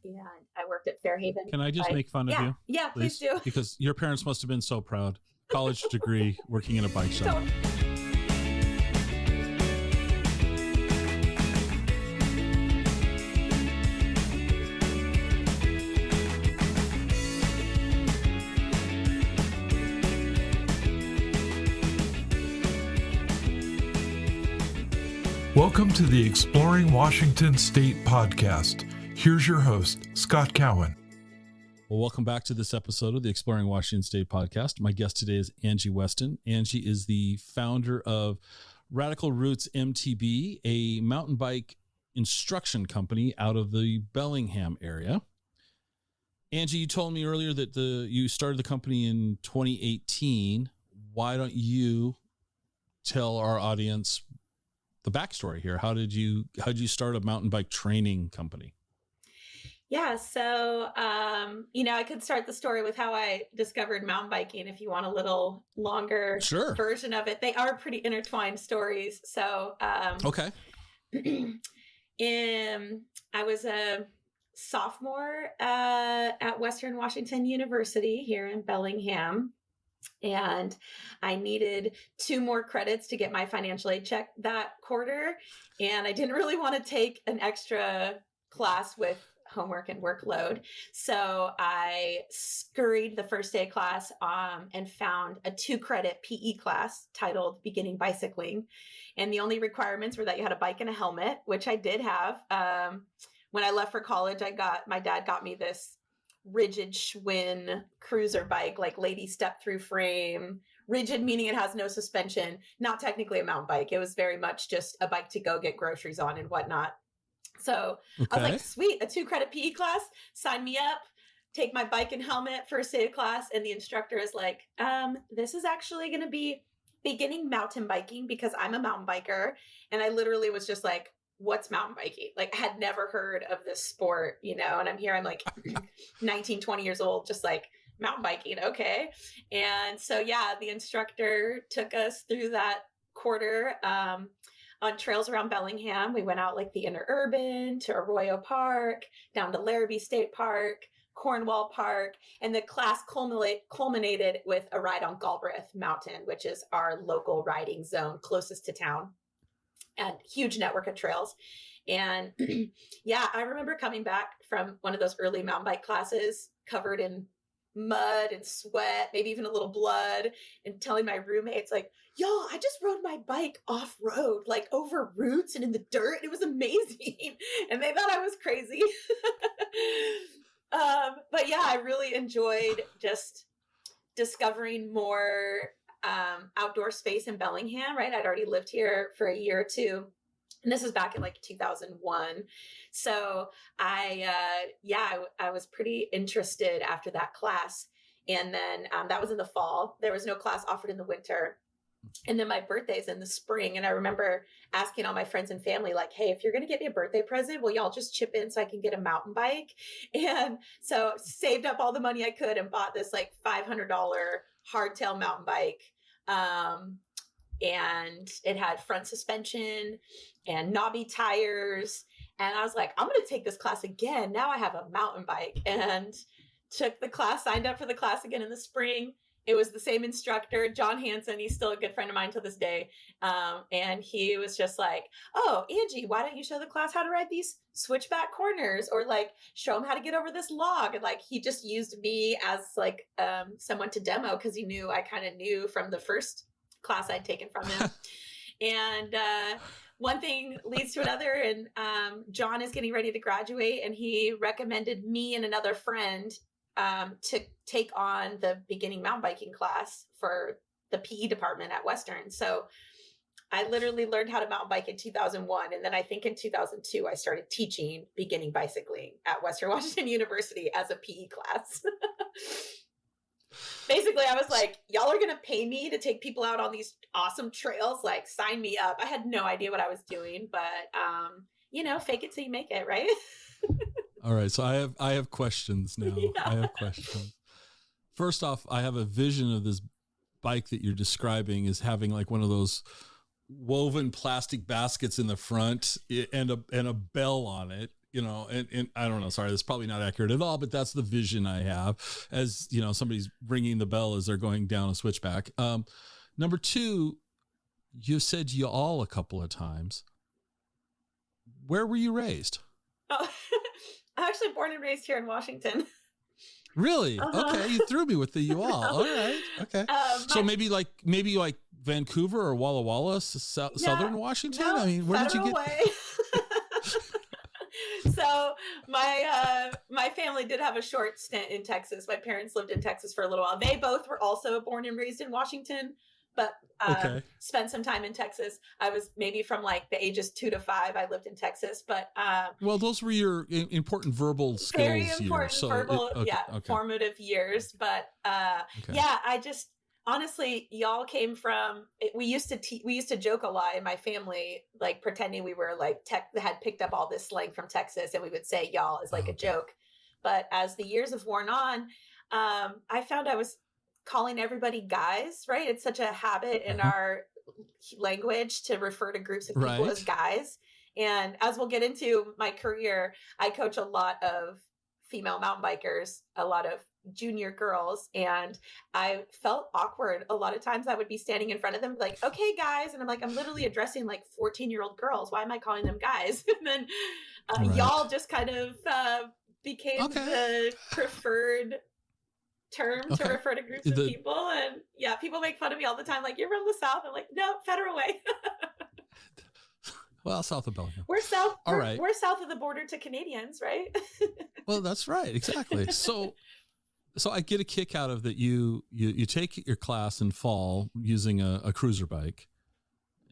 and I worked at Fairhaven. Can I just make fun of you? Yeah, please do. Because your parents must have been so proud. College degree, working in a bike shop. Welcome to the Exploring Washington State podcast. Here's your host, Scott Cowan. Well, welcome back to this episode of the Exploring Washington State podcast. My guest today is Angi Weston. Angi is the founder of Roots MTB, a mountain bike instruction company out of the Bellingham area. Angi, you told me earlier that you started the company in 2018. Why don't you tell our audience the backstory here? How did you start a mountain bike training company? Yeah, so I could start the story with how I discovered mountain biking if you want a little longer version of it. They are pretty intertwined stories. So okay. I was a sophomore at Western Washington University here in Bellingham. And I needed 2 more credits to get my financial aid check that quarter. And I didn't really want to take an extra class with homework and workload. So I scurried the first day of class and found a 2-credit PE class titled Beginning Bicycling. And the only requirements were that you had a bike and a helmet, which I did have. When I left for college, my dad got me this rigid Schwinn cruiser bike, like lady step through frame. Rigid meaning it has no suspension, not technically a mountain bike. It was very much just a bike to go get groceries on and whatnot. So okay. I was like, sweet, a 2-credit PE class, sign me up, take my bike and helmet first day of class. And the instructor is like, this is actually going to be beginning mountain biking because I'm a mountain biker. And I literally was just like, what's mountain biking? Like, I had never heard of this sport, and I'm like 19, 20 years old, just like mountain biking. Okay. And so, the instructor took us through that quarter, on trails around Bellingham. We went out like the interurban to Arroyo Park, down to Larrabee State Park, Cornwall Park, and the class culminated with a ride on Galbraith Mountain, which is our local riding zone closest to town. And huge network of trails. And I remember coming back from one of those early mountain bike classes covered in mud and sweat, maybe even a little blood, and telling my roommates like, y'all, I just rode my bike off road, like over roots and in the dirt. It was amazing. And they thought I was crazy. But I really enjoyed just discovering more outdoor space in Bellingham, right? I'd already lived here for a year or two. And this was back in like 2001. So I was pretty interested after that class. And then that was in the fall. There was no class offered in the winter. And then my birthday's in the spring. And I remember asking all my friends and family, like, hey, if you're going to get me a birthday present, will y'all just chip in so I can get a mountain bike? And so saved up all the money I could and bought this like $500 hardtail mountain bike. And it had front suspension and knobby tires. And I was like, I'm going to take this class again. Now I have a mountain bike, and took the class, signed up for the class again in the spring. It was the same instructor, John Hansen. He's still a good friend of mine to this day. And he was just like, oh, Angi, why don't you show the class how to ride these switchback corners, or like show them how to get over this log? And like, he just used me as like someone to demo, because he knew I kind of knew from the first class I'd taken from him. And one thing leads to another. And John is getting ready to graduate, and he recommended me and another friend to take on the beginning mountain biking class for the PE department at Western. So I literally learned how to mountain bike in 2001. And then I think in 2002, I started teaching beginning bicycling at Western Washington University as a PE class. Basically, I was like, y'all are going to pay me to take people out on these awesome trails. Like, sign me up. I had no idea what I was doing, but, fake it till you make it, right? All right. So I have questions now. Yeah. I have questions. First off, I have a vision of this bike that you're describing as having like one of those woven plastic baskets in the front and a bell on it. and I don't know, sorry, that's probably not accurate at all, but that's the vision I have as, somebody's ringing the bell as they're going down a switchback. Number two, you said y'all a couple of times. Where were you raised? Oh, I'm actually born and raised here in Washington. Really? Okay. You threw me with the you all. All right. Okay. So maybe like Vancouver or Walla Walla, Southern Washington. No, I mean, where did you get? So my family did have a short stint in Texas. My parents lived in Texas for a little while. They both were also born and raised in Washington, but spent some time in Texas. I was maybe from like the ages 2 to 5. I lived in Texas, but well, those were your important verbal skills. Very important years, verbal, formative years. But I just honestly, y'all came from. We used to joke a lot in my family, like pretending we were like had picked up all this slang from Texas, and we would say y'all as like a joke. But as the years have worn on, I found I was calling everybody guys, right? It's such a habit in our language to refer to groups of people as guys. And as we'll get into my career, I coach a lot of female mountain bikers, a lot of junior girls, and I felt awkward. A lot of times I would be standing in front of them like, okay, guys. And I'm like, I'm literally addressing like 14-year-old girls. Why am I calling them guys? And then y'all just kind of became the preferred term to refer to groups of people. And people make fun of me all the time, like, you're from the South. I'm like, no, Federal Way. Well, south of Bellingham. We're south. We're south of the border to Canadians, right? Well, that's right. Exactly. So I get a kick out of that. You take your class in fall using a cruiser bike,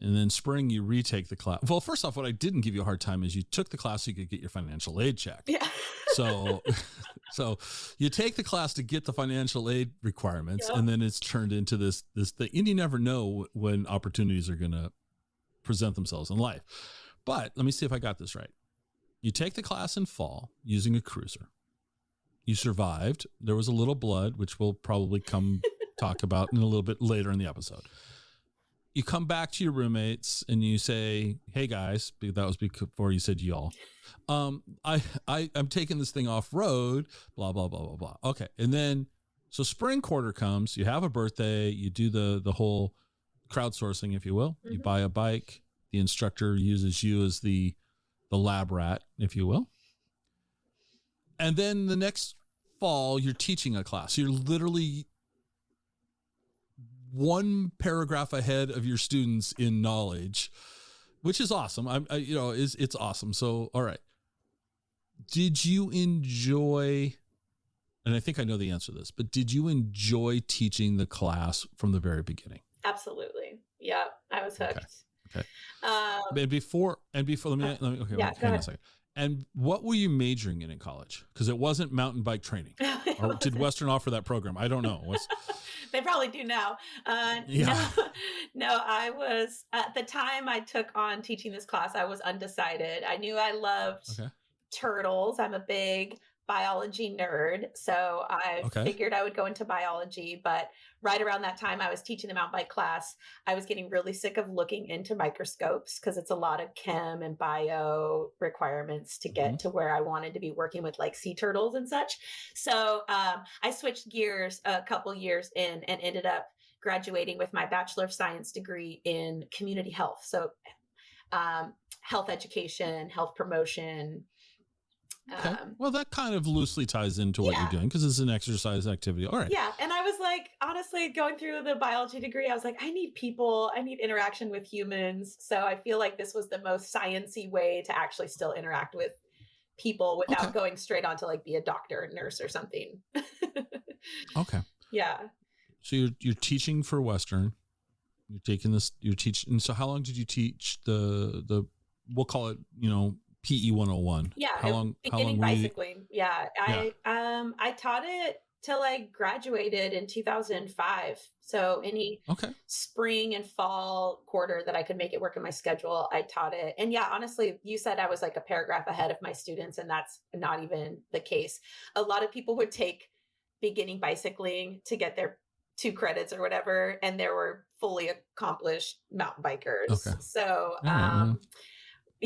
and then spring you retake the class. Well, first off, what I didn't give you a hard time is you took the class so you could get your financial aid check. Yeah. So you take the class to get the financial aid requirements, and then it's turned into this thing. And you never know when opportunities are going to present themselves in life. But let me see if I got this right. You take the class in fall using a cruiser. You survived. There was a little blood, which we'll probably talk about in a little bit later in the episode. You come back to your roommates and you say, hey guys, that was before you said y'all. I'm taking this thing off road, blah, blah, blah, blah, blah. Okay. And then, so spring quarter comes, you have a birthday, you do the whole crowdsourcing, if you will. You buy a bike. The instructor uses you as the lab rat, if you will. And then the next fall, you're teaching a class. You're literally one paragraph ahead of your students in knowledge, which is awesome. It's awesome. So, all right. Did you enjoy, and I think I know the answer to this, but did you enjoy teaching the class from the very beginning? Absolutely. Yeah. I was hooked. Okay. And before, let me hang on a second. And what were you majoring in college? Because it wasn't mountain bike training. Or did Western offer that program? I don't know. They probably do now. No, I was, at the time I took on teaching this class, I was undecided. I knew I loved turtles. I'm a big biology nerd. So I figured I would go into biology, but right around that time I was teaching the mountain bike class. I was getting really sick of looking into microscopes because it's a lot of chem and bio requirements to get to where I wanted to be working with like sea turtles and such. So I switched gears a couple years in and ended up graduating with my Bachelor of Science degree in community health. So health education, health promotion. Okay. Well, that kind of loosely ties into what you're doing because it's an exercise activity. All right. Yeah. And I was like, honestly, going through the biology degree, I was like, I need people. I need interaction with humans. So I feel like this was the most sciencey way to actually still interact with people without going straight on to like be a doctor or nurse or something. Okay. Yeah. So you're teaching for Western. You're taking this. You're teaching. So how long did you teach the? We'll call it, PE 101. Yeah. How long bicycling. Yeah. I taught it till I graduated in 2005. So any spring and fall quarter that I could make it work in my schedule, I taught it. And yeah, honestly, you said I was like a paragraph ahead of my students, and that's not even the case. A lot of people would take beginning bicycling to get their 2 credits or whatever, and there were fully accomplished mountain bikers. So,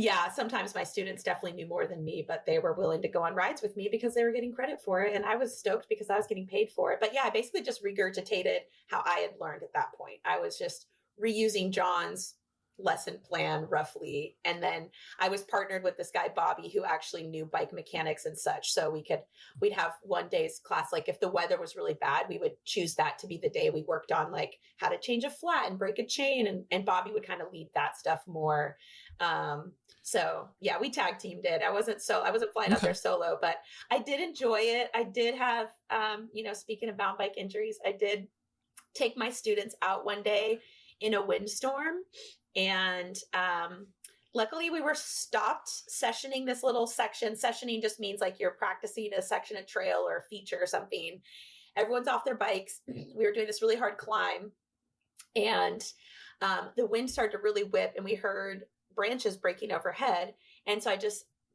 Yeah, sometimes my students definitely knew more than me, but they were willing to go on rides with me because they were getting credit for it. And I was stoked because I was getting paid for it. But yeah, I basically just regurgitated how I had learned at that point. I was just reusing John's lesson plan roughly. And then I was partnered with this guy, Bobby, who actually knew bike mechanics and such. So we'd have one day's class. Like if the weather was really bad, we would choose that to be the day we worked on like how to change a flat and break a chain. And Bobby would kind of lead that stuff more. So yeah, we tag teamed it. I wasn't flying out there solo, but I did enjoy it. I did have, speaking of mountain bike injuries, I did take my students out one day in a windstorm. And luckily we were stopped sessioning this little section. Sessioning just means like you're practicing a section of trail or a feature or something. Everyone's off their bikes. We were doing this really hard climb, and the wind started to really whip, and we heard branches breaking overhead. And so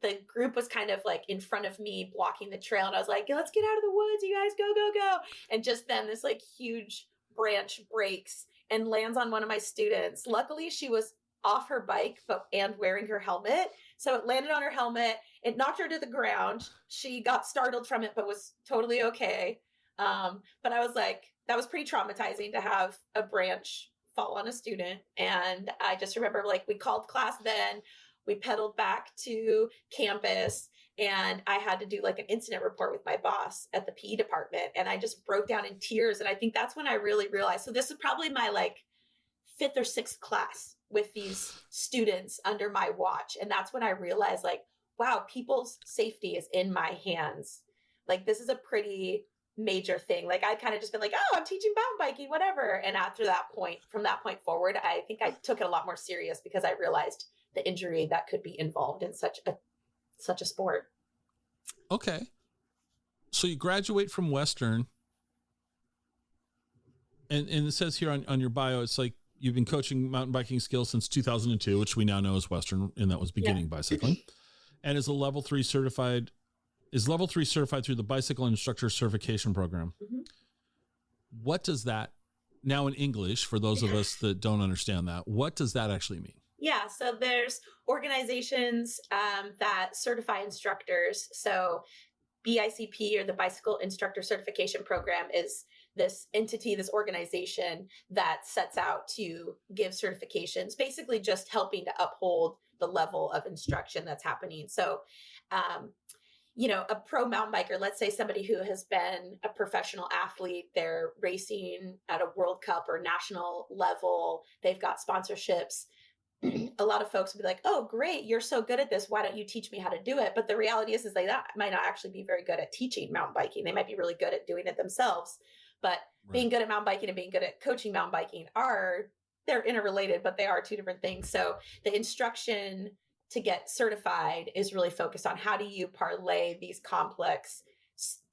the group was kind of like in front of me blocking the trail. And I was like, let's get out of the woods. You guys go, go, go. And just then this like huge branch breaks and lands on one of my students. Luckily, she was off her bike, and wearing her helmet. So it landed on her helmet. It knocked her to the ground. She got startled from it, but was totally okay. But I was like, that was pretty traumatizing to have a branch fall on a student. And I just remember like we called class then, we pedaled back to campus, and I had to do like an incident report with my boss at the PE department. And I just broke down in tears. And I think that's when I really realized, so this is probably my like 5th or 6th class with these students under my watch. And that's when I realized like, wow, people's safety is in my hands. Like this is a pretty major thing. Like I kind of just been like, oh, I'm teaching mountain biking, whatever. And from that point forward, I think I took it a lot more serious because I realized the injury that could be involved in such a sport. Okay. So you graduate from Western, and it says here on your bio, it's like you've been coaching mountain biking skills since 2002, which we now know as Western, and that was beginning bicycling, and is level 3 certified through the Bicycle Instructor Certification Program. Mm-hmm. What does that, now in English, for those of us that don't understand that, what does that actually mean? Yeah, so there's organizations that certify instructors. So BICP, or the Bicycle Instructor Certification Program, is this entity, this organization that sets out to give certifications, basically just helping to uphold the level of instruction that's happening. So, a pro mountain biker, let's say somebody who has been a professional athlete, they're racing at a World Cup or national level, they've got sponsorships. A lot of folks would be like, oh, great, you're so good at this. Why don't you teach me how to do it? But the reality is they might not actually be very good at teaching mountain biking. They might be really good at doing it themselves. But being good at mountain biking and being good at coaching mountain biking they're interrelated, but they are two different things. So the instruction to get certified is really focused on how do you parlay these complex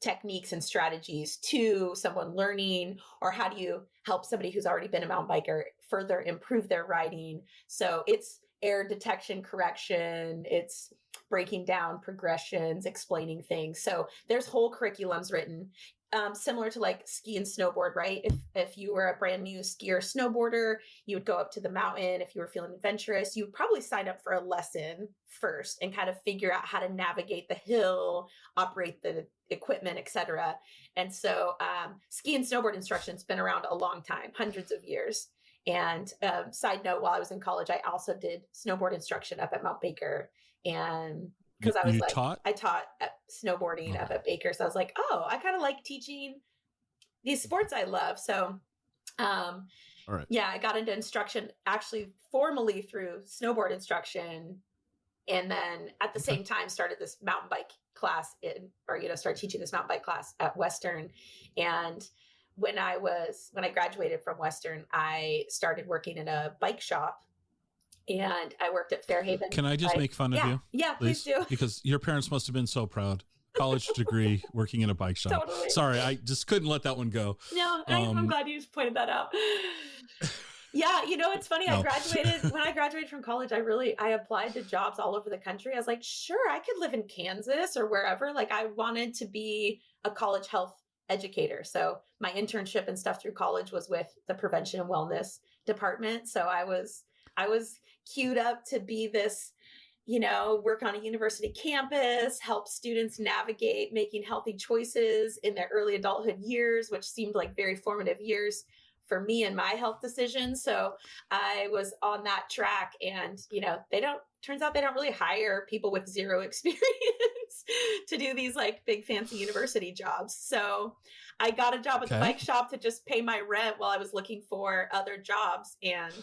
techniques and strategies to someone learning, or how do you help somebody who's already been a mountain biker further improve their riding. So it's error detection, correction, it's breaking down progressions, explaining things. So there's whole curriculums written, similar to like ski and snowboard, right? If you were a brand new skier or snowboarder, you would go up to the mountain. If you were feeling adventurous, you would probably sign up for a lesson first and kind of figure out how to navigate the hill, operate the equipment, etc. And so ski and snowboard instruction's been around a long time, hundreds of years. And side note, while I was in college, I also did snowboard instruction up at Mount Baker. And because I taught snowboarding up at Baker. So I was like, oh, I kind of like teaching these sports I love. So all right. Yeah, I got into instruction actually formally through snowboard instruction. And then at the same time started this mountain bike class started teaching this mountain bike class at Western. And when I graduated from Western, I started working in a bike shop. And I worked at Fairhaven. Can I just make fun of you? Yeah, please do. Because your parents must have been so proud. College degree, working in a bike shop. Totally. Sorry, I just couldn't let that one go. No, I'm glad you just pointed that out. Yeah, it's funny. No. When I graduated from college, I applied to jobs all over the country. I was like, sure, I could live in Kansas or wherever. Like I wanted to be a college health educator. So my internship and stuff through college was with the prevention and wellness department. So I was queued up to be this, work on a university campus, help students navigate making healthy choices in their early adulthood years, which seemed like very formative years for me and my health decisions. So I was on that track, and, turns out they don't really hire people with zero experience to do these like big fancy university jobs. So I got a job at the bike shop to just pay my rent while I was looking for other jobs. And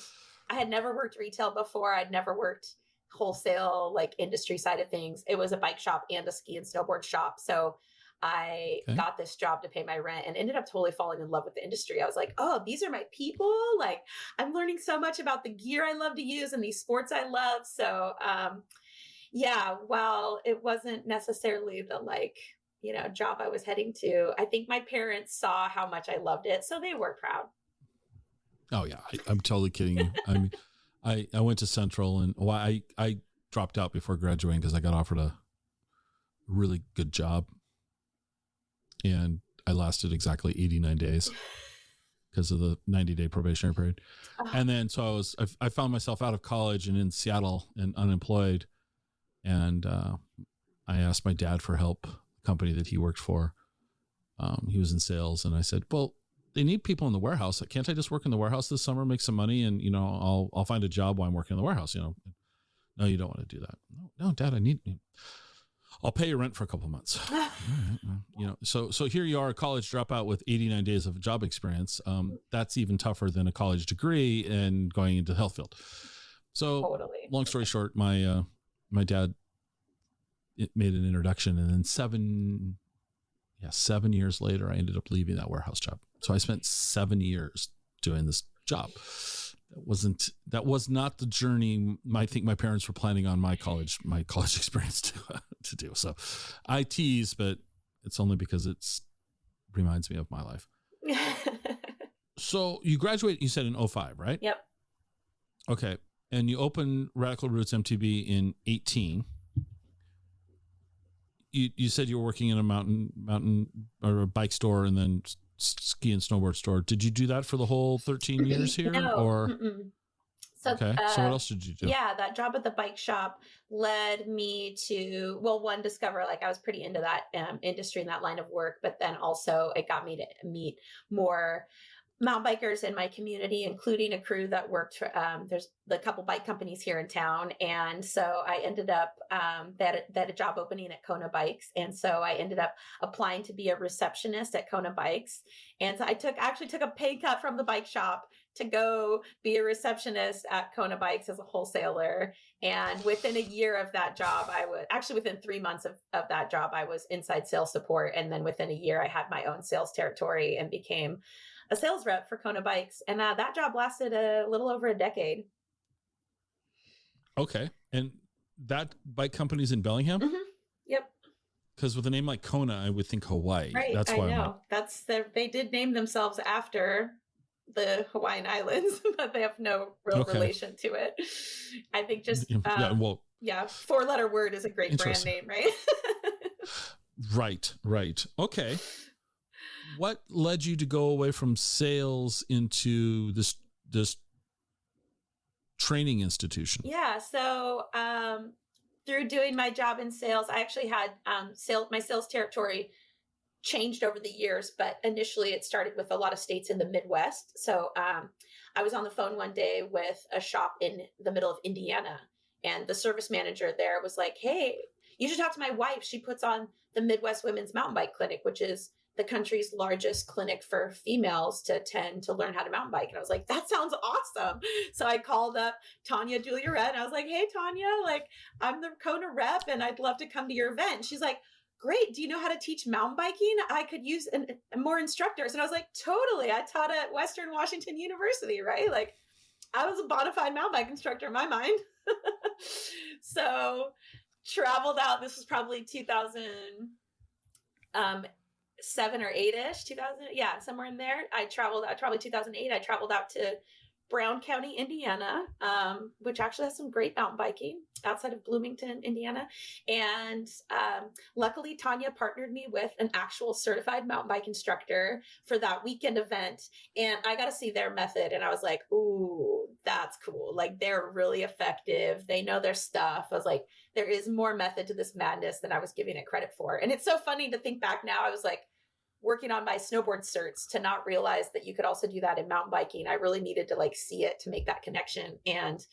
I had never worked retail before. I'd never worked wholesale, like industry side of things. It was a bike shop and a ski and snowboard shop. So I got this job to pay my rent and ended up totally falling in love with the industry. I was like, oh, these are my people. Like, I'm learning so much about the gear I love to use and these sports I love. So, while it wasn't necessarily the job I was heading to, I think my parents saw how much I loved it. So they were proud. Oh yeah. I'm totally kidding you. I mean, I went to Central, and I dropped out before graduating because I got offered a really good job. And I lasted exactly 89 days because of the 90-day probationary period. And then, so I found myself out of college and in Seattle and unemployed. And I asked my dad for help, the company that he worked for. He was in sales. And I said, well, they need people in the warehouse. Can't I just work in the warehouse this summer, make some money, and, I'll find a job while I'm working in the warehouse, No, you don't want to do that. No, Dad, I'll pay your rent for a couple of months. So here you are, a college dropout with 89 days of job experience. That's even tougher than a college degree and going into the health field. So totally. Long story short, my dad made an introduction, and then 7 years later, I ended up leaving that warehouse job. So I spent 7 years doing this job. That was not the journey I think my parents were planning on my college experience to do. So I tease, but it's only because it reminds me of my life. So you graduated, you said in 2005, right? Yep. Okay. And you opened Radical Roots MTB in 2018. You said you were working in a mountain or a bike store and then ski and snowboard store. Did you do that for the whole 13 years here? No. Or So, so what else did you do? Yeah, that job at the bike shop led me to, one, discover I was pretty into that industry and that line of work, but then also it got me to meet more mountain bikers in my community, including a crew that worked for, there's a couple bike companies here in town. And so I ended up, they had a job opening at Kona Bikes. And so I ended up applying to be a receptionist at Kona Bikes. And so I actually took a pay cut from the bike shop to go be a receptionist at Kona Bikes as a wholesaler. And within a year of that job, within 3 months of that job, I was inside sales support. And then within a year, I had my own sales territory and became a sales rep for Kona Bikes. And that job lasted a little over a decade. Okay. And that bike company's in Bellingham? Mm-hmm. Yep. Because with a name like Kona, I would think Hawaii. Right. That's why I know. They did name themselves after the Hawaiian Islands, but they have no real relation to it. I think just, 4-letter word is a great brand name, right? Right. Okay. What led you to go away from sales into this training institution? Yeah. So, through doing my job in sales, I actually had, my sales territory changed over the years, but initially it started with a lot of states in the Midwest. So, I was on the phone one day with a shop in the middle of Indiana, and the service manager there was like, "Hey, you should talk to my wife. She puts on the Midwest Women's Mountain Bike Clinic, which is the country's largest clinic for females to attend to learn how to mountain bike." And I was like, that sounds awesome. So I called up Tanya Julia-Rett and I was like, "Hey, Tanya, I'm the Kona rep and I'd love to come to your event." And she's like, "Great. Do you know how to teach mountain biking? I could use more instructors." And I was like, "Totally. I taught at Western Washington University," right? I was a bona fide mountain bike instructor in my mind. So traveled out. This was probably 2007 or 8-ish, 2000. Yeah, somewhere in there. I traveled out, probably 2008. I traveled out to Brown County, Indiana, which actually has some great mountain biking outside of Bloomington, Indiana. And luckily, Tanya partnered me with an actual certified mountain bike instructor for that weekend event. And I got to see their method. And I was like, ooh, that's cool. Like, they're really effective. They know their stuff. I was like, there is more method to this madness than I was giving it credit for. And it's so funny to think back now. I was like, working on my snowboard certs to not realize that you could also do that in mountain biking. I really needed to like see it to make that connection. And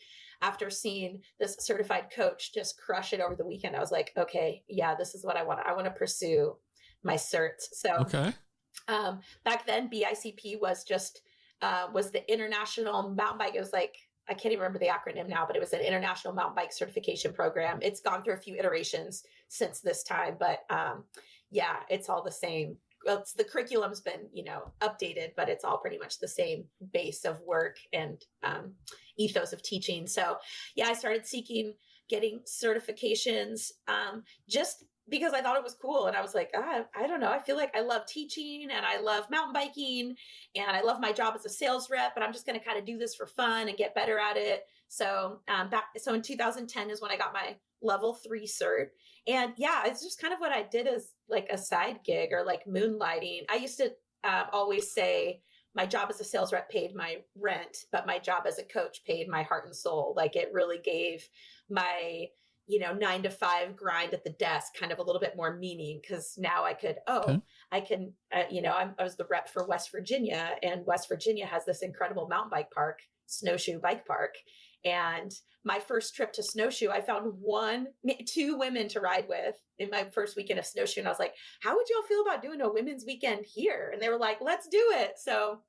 after seeing this certified coach just crush it over the weekend, I was like, okay, yeah, this is what I want. I want to pursue my certs. So Okay. Back then BICP was just, was the International Mountain Bike. It was like, I can't even remember the acronym now, but it was an International Mountain Bike Certification Program. It's gone through a few iterations since this time, but yeah, it's all the same. Well, the curriculum's been, updated, but it's all pretty much the same base of work and ethos of teaching. So yeah, I started getting certifications just because I thought it was cool. And I was like, I don't know. I feel like I love teaching and I love mountain biking and I love my job as a sales rep, but I'm just going to kind of do this for fun and get better at it. So so in 2010 is when I got my level 3 cert. And yeah, it's just kind of what I did as like a side gig or like moonlighting. I used to always say my job as a sales rep paid my rent, but my job as a coach paid my heart and soul. Like, it really gave my 9 to 5 grind at the desk kind of a little bit more meaning, because now I could, I can, I was the rep for West Virginia, and West Virginia has this incredible mountain bike park, Snowshoe Bike Park. And my first trip to Snowshoe, I found 2 women to ride with in my first weekend of Snowshoe. And I was like, how would y'all feel about doing a women's weekend here? And they were like, let's do it. So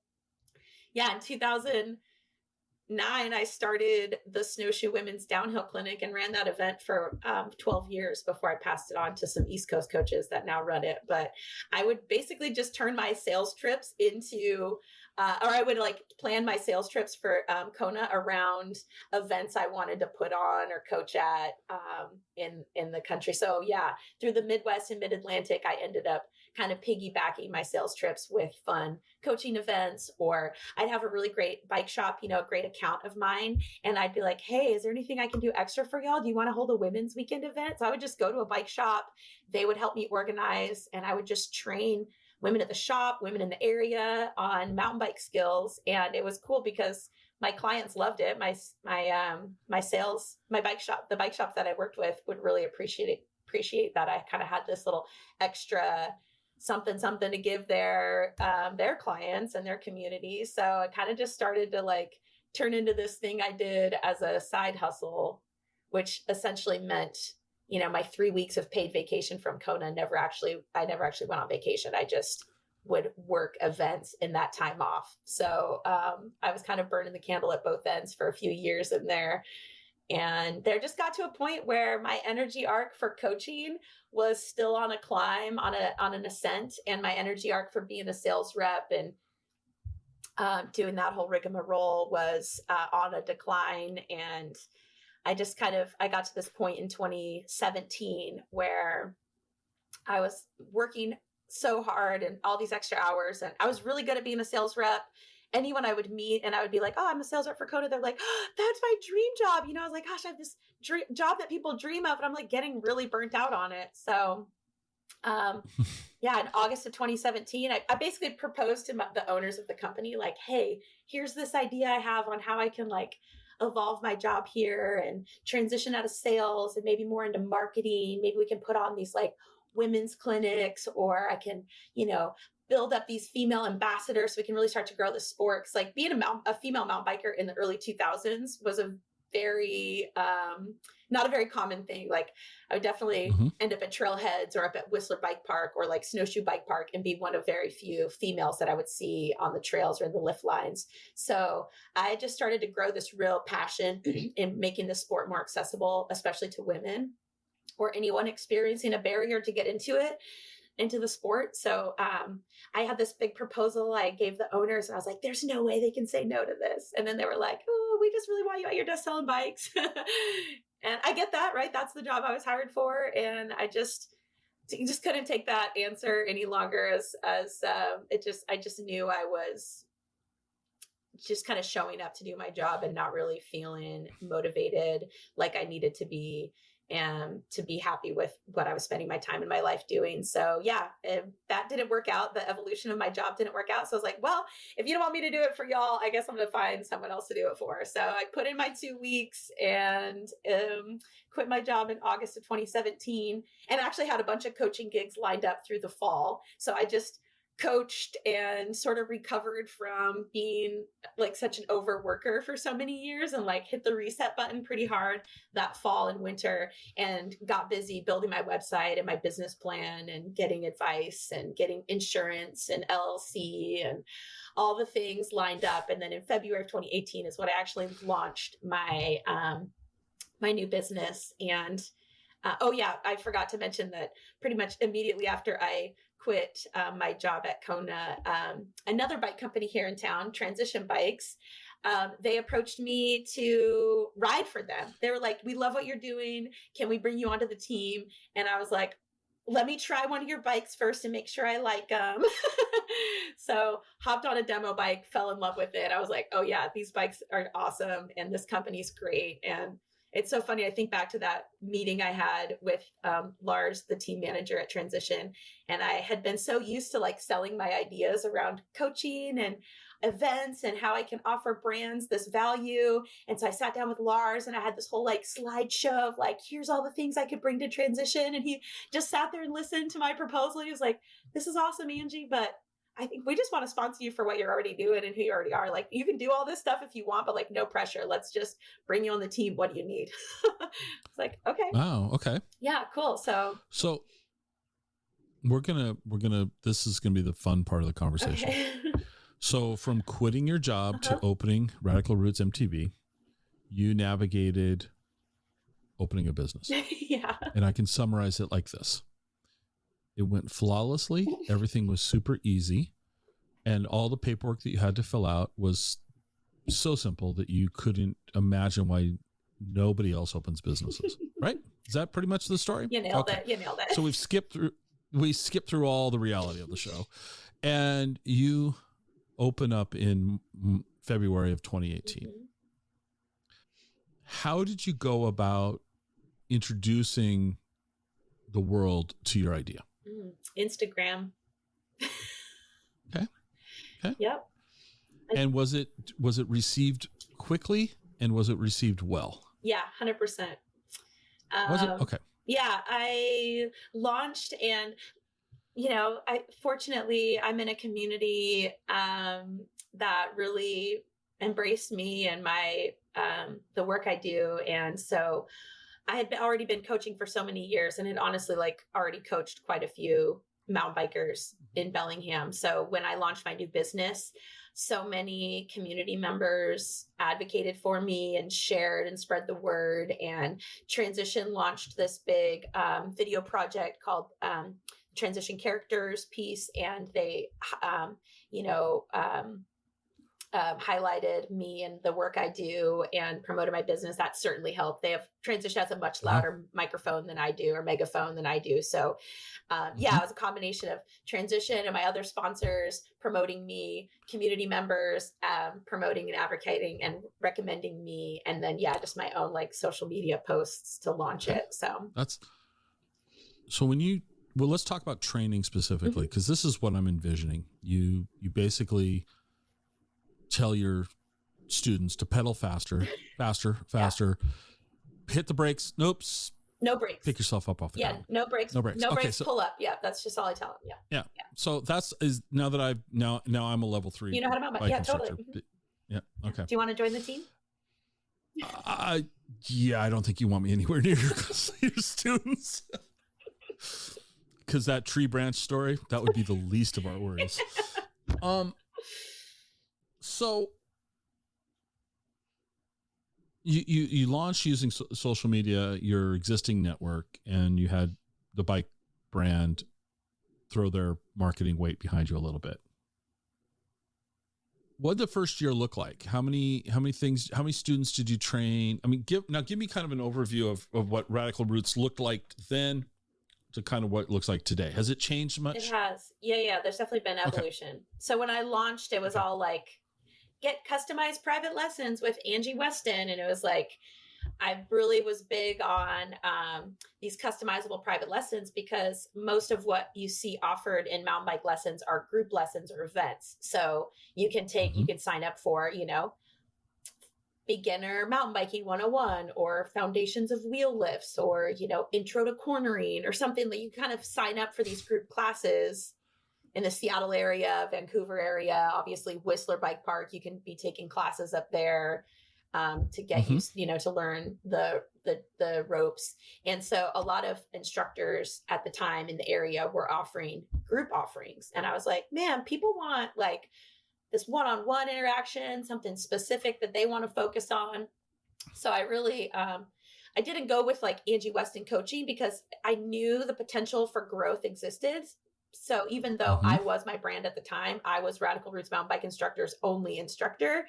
yeah, in 2009, I started the Snowshoe Women's Downhill Clinic and ran that event for 12 years before I passed it on to some East Coast coaches that now run it. But I would basically just turn my sales trips into or I would like plan my sales trips for Kona around events I wanted to put on or coach at in the country. So yeah, through the Midwest and Mid-Atlantic, I ended up kind of piggybacking my sales trips with fun coaching events, or I'd have a really great bike shop, a great account of mine. And I'd be like, hey, is there anything I can do extra for y'all? Do you want to hold a women's weekend event? So I would just go to a bike shop. They would help me organize, and I would just train women at the shop, women in the area on mountain bike skills. And it was cool because my clients loved it. My bike shop, the bike shops that I worked with would really appreciate that I kind of had this little extra something to give their clients and their community. So it kind of just started to like turn into this thing I did as a side hustle, which essentially meant, my 3 weeks of paid vacation from Kona, I never actually went on vacation. I just would work events in that time off. So I was kind of burning the candle at both ends for a few years in there. And there just got to a point where my energy arc for coaching was still on a climb, on an ascent, and my energy arc for being a sales rep and doing that whole rigmarole was on a decline. And I just I got to this point in 2017 where I was working so hard and all these extra hours, and I was really good at being a sales rep. Anyone I would meet and I would be like, oh, I'm a sales rep for Kona. They're like, oh, that's my dream job. I was like, gosh, I have this job that people dream of. And I'm like getting really burnt out on it. So yeah, in August of 2017, I basically proposed to the owners of the company, like, hey, here's this idea I have on how I can like evolve my job here and transition out of sales and maybe more into marketing. Maybe we can put on these like women's clinics, or I can, build up these female ambassadors so we can really start to grow the sport. Because like being a female mountain biker in the early 2000s was a very, not a very common thing. Like I would definitely end up at trailheads or up at Whistler Bike Park or like Snowshoe Bike Park and be one of very few females that I would see on the trails or in the lift lines. So I just started to grow this real passion in making the sport more accessible, especially to women or anyone experiencing a barrier to get into the sport. So I had this big proposal I gave the owners, and I was like, there's no way they can say no to this. And then they were like, oh, we just really want you out your desk selling bikes. And I get that, right? That's the job I was hired for. And I just couldn't take that answer any longer I just knew I was just kind of showing up to do my job and not really feeling motivated like I needed to be, and to be happy with what I was spending my time in my life doing. So yeah, that didn't work out. The evolution of my job didn't work out. So I was like, well, if you don't want me to do it for y'all, I guess I'm going to find someone else to do it for. So I put in my 2 weeks and quit my job in August of 2017, and actually had a bunch of coaching gigs lined up through the fall. So I just coached and sort of recovered from being like such an overworker for so many years, and like hit the reset button pretty hard that fall and winter, and got busy building my website and my business plan and getting advice and getting insurance and LLC and all the things lined up. And then in February of 2018 is when I actually launched my my new business. And oh yeah, I forgot to mention that pretty much immediately after I quit my job at Kona, another bike company here in town, Transition Bikes, they approached me to ride for them. They were like, we love what you're doing. Can we bring you onto the team? And I was like, let me try one of your bikes first and make sure I like them. So hopped on a demo bike, fell in love with it. I was like, oh yeah, these bikes are awesome. And this company's great. And it's so funny. I think back to that meeting I had with Lars, the team manager at Transition. And I had been so used to like selling my ideas around coaching and events and how I can offer brands this value. And so I sat down with Lars and I had this whole like slideshow of like, here's all the things I could bring to Transition. And he just sat there and listened to my proposal. He was like, this is awesome, Angi, but I think we just want to sponsor you for what you're already doing and who you already are. Like, you can do all this stuff if you want, but like, no pressure. Let's just bring you on the team. What do you need? It's like, okay. Wow. Okay. Yeah, cool. So we're gonna, this is going to be the fun part of the conversation. Okay. So from quitting your job to opening Radical Roots MTB, you navigated opening a business. Yeah. And I can summarize it like this. It went flawlessly. Everything was super easy. And all the paperwork that you had to fill out was so simple that you couldn't imagine why nobody else opens businesses, right? Is that pretty much the story? You nailed it. You nailed it. So we skipped through all the reality of the show, and you open up in February of 2018. Mm-hmm. How did you go about introducing the world to your idea? Instagram. Okay. Yep. And was it received quickly, and was it received well? Yeah, 100%. Was it? Okay. Yeah, I launched, and fortunately I'm in a community that really embraced me and my the work I do, and so I had already been coaching for so many years, and had honestly already coached quite a few mountain bikers in Bellingham. So when I launched my new business, so many community members advocated for me and shared and spread the word. And Transition launched this big video project called Transition Characters piece, and they highlighted me and the work I do and promoted my business. That certainly helped. Transition has a much louder microphone than I do, or megaphone than I do. So it was a combination of Transition and my other sponsors promoting me, community members promoting and advocating and recommending me, and then just my own social media posts to launch it. So let's talk about training specifically, because this is what I'm envisioning. You basically tell your students to pedal faster, hit the brakes. Nope. No brakes. Pick yourself up off the ground. No brakes. No brakes. Okay, so, pull up. Yeah. That's just all I tell them. Yeah. So now that now I'm a level 3. You know how to mount bike. Yeah, totally. Mm-hmm. Yeah. Okay. Do you want to join the team? I don't think you want me anywhere near your students. Because that tree branch story, that would be the least of our worries. So you launched using social media, your existing network, and you had the bike brand throw their marketing weight behind you a little bit. What did the first year look like? How many students did you train? I mean, give me kind of an overview of what Radical Roots looked like then to kind of what it looks like today. Has it changed much? It has. Yeah. There's definitely been evolution. Okay. So when I launched, it was all get customized private lessons with Angi Weston. And it was like, I really was big on these customizable private lessons because most of what you see offered in mountain bike lessons are group lessons or events. So you can you can sign up for, beginner mountain biking 101 or foundations of wheel lifts or, intro to cornering or something that you kind of sign up for these group classes in the Seattle area, Vancouver area, obviously Whistler Bike Park. You can be taking classes up there to get used, to learn the ropes. And so a lot of instructors at the time in the area were offering group offerings. And I was like, man, people want like this one-on-one interaction, something specific that they want to focus on. So I really, I didn't go with like Angi Weston coaching because I knew the potential for growth existed. So even though I was my brand at the time, I was Radical Roots Mountain Bike Instructor's only instructor.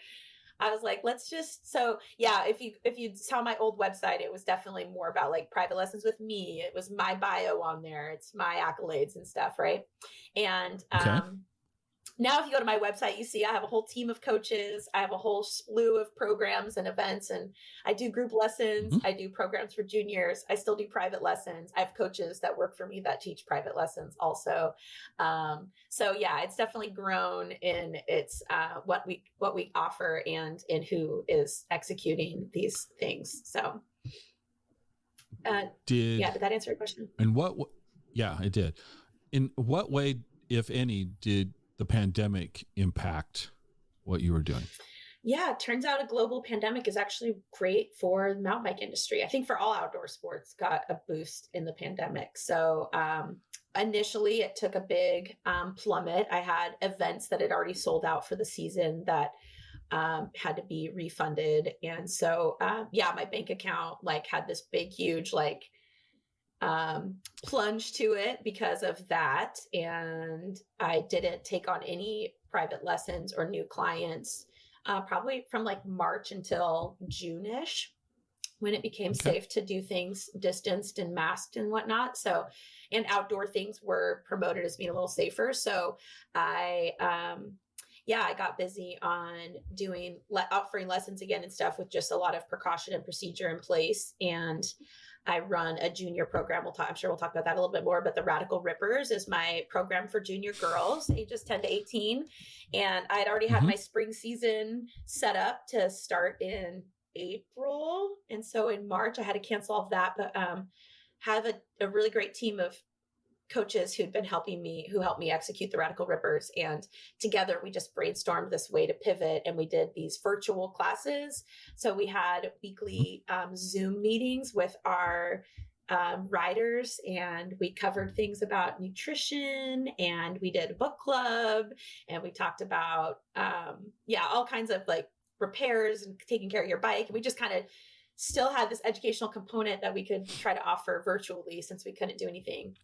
I was like, if you saw my old website, it was definitely more about like private lessons with me. It was my bio on there. It's my accolades and stuff. Right. And, now, if you go to my website, you see I have a whole team of coaches. I have a whole slew of programs and events, and I do group lessons. I do programs for juniors. I still do private lessons. I have coaches that work for me that teach private lessons also. So yeah, it's definitely grown in its what we offer and in who is executing these things. So did that answer your question? And yeah, it did. In what way, if any, did the pandemic impact what you were doing? Yeah, it turns out a global pandemic is actually great for the mountain bike industry. I think for all outdoor sports got a boost in the pandemic. So initially it took a big plummet. I had events that had already sold out for the season that had to be refunded. And so, my bank account had this big, huge, plunge to it because of that. And I didn't take on any private lessons or new clients, probably from March until June-ish, when it became safe to do things distanced and masked and whatnot. So, and outdoor things were promoted as being a little safer. So I got busy on offering lessons again and stuff with just a lot of precaution and procedure in place. And I run a junior program. I'm sure we'll talk about that a little bit more, but the Radical Rippers is my program for junior girls, ages 10 to 18. And I had already had my spring season set up to start in April. And so in March, I had to cancel all of that, but have a really great team of coaches who helped me execute the Radical Rippers. And together we just brainstormed this way to pivot, and we did these virtual classes. So we had weekly Zoom meetings with our riders, and we covered things about nutrition, and we did a book club, and we talked about all kinds of repairs and taking care of your bike. And we just kind of still had this educational component that we could try to offer virtually since we couldn't do anything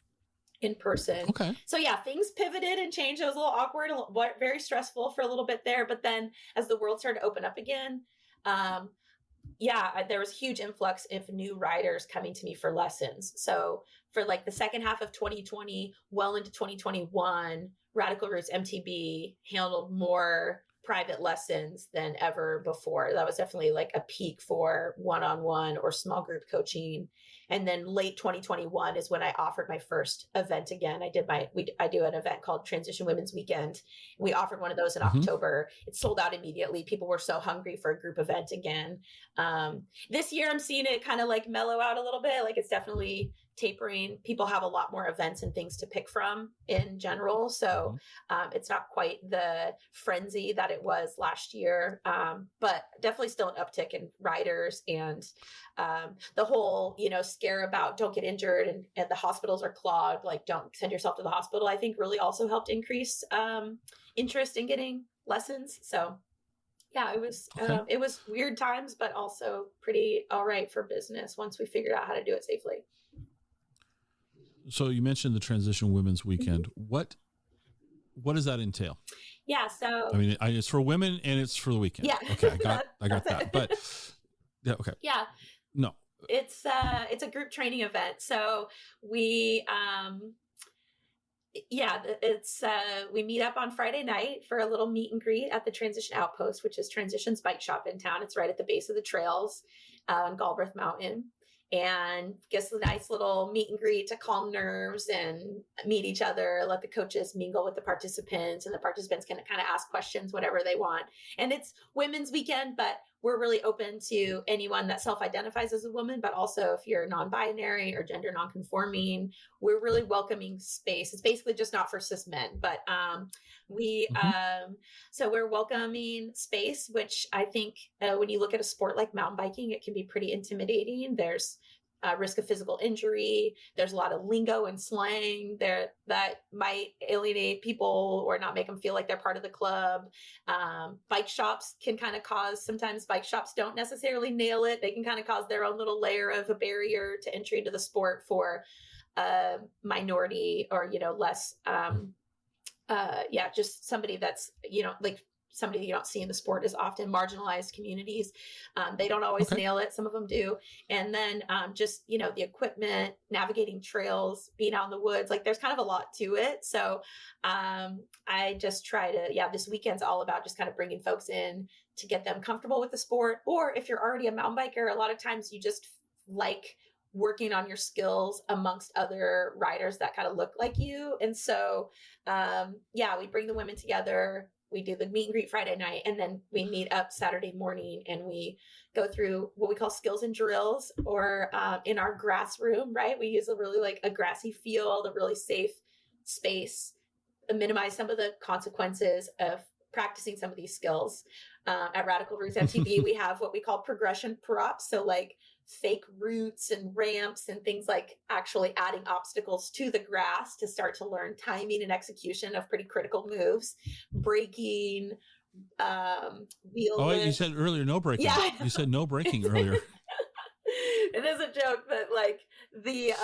in person. Okay. So things pivoted and changed. It was a little awkward, very stressful for a little bit there. But then as the world started to open up again, there was a huge influx of new riders coming to me for lessons. So for the second half of 2020, well into 2021, Radical Roots MTB handled more private lessons than ever before. That was definitely a peak for one-on-one or small group coaching. And then late 2021 is when I offered my first event again. I do an event called Transition Women's Weekend. We offered one of those in October. It sold out immediately. People were so hungry for a group event again. This year I'm seeing it kind of mellow out a little bit. It's definitely tapering. People have a lot more events and things to pick from in general. So it's not quite the frenzy that it was last year, but definitely still an uptick in riders. And the whole, scare about don't get injured and the hospitals are clogged, don't send yourself to the hospital, I think really also helped increase interest in getting lessons. So it was weird times, but also pretty all right for business once we figured out how to do it safely. So you mentioned the Transition Women's Weekend. What does that entail? Yeah. So I mean, it's for women and it's for the weekend. Yeah. Okay. I got that. But yeah. Okay. Yeah. No. It's a group training event. So we Yeah, it's we meet up on Friday night for a little meet and greet at the Transition Outpost, which is Transition's bike shop in town. It's right at the base of the trails on Galbraith Mountain, and gets a nice little meet and greet to calm nerves and meet each other, let the coaches mingle with the participants, and the participants can kind of ask questions, whatever they want. And it's women's weekend, but we're really open to anyone that self-identifies as a woman, but also if you're non-binary or gender non-conforming, we're really welcoming space. It's basically just not for cis men, but so we're welcoming space, which I think when you look at a sport like mountain biking, it can be pretty intimidating. There's risk of physical injury. There's a lot of lingo and slang there that might alienate people or not make them feel like they're part of the club. Bike shops can kind of cause, sometimes bike shops don't necessarily nail it. They can kind of cause their own little layer of a barrier to entry into the sport for minority or, less, just somebody that's, like somebody you don't see in the sport is often marginalized communities. They don't always nail it. Some of them do. And then just, the equipment, navigating trails, being out in the woods, like there's kind of a lot to it. So I just try to, this weekend's all about just kind of bringing folks in to get them comfortable with the sport. Or if you're already a mountain biker, a lot of times you just like working on your skills amongst other riders that kind of look like you. And so, we bring the women together. We do the meet and greet Friday night, and then we meet up Saturday morning and we go through what we call skills and drills, or in our grass room, right? We use a grassy field, a really safe space, minimize some of the consequences of practicing some of these skills. At Radical Roots MTB, we have what we call progression props. So like fake roots and ramps and things like actually adding obstacles to the grass to start to learn timing and execution of pretty critical moves, braking, wheel lift. You said earlier no braking. Yeah, you said no braking earlier. It is a joke, but like the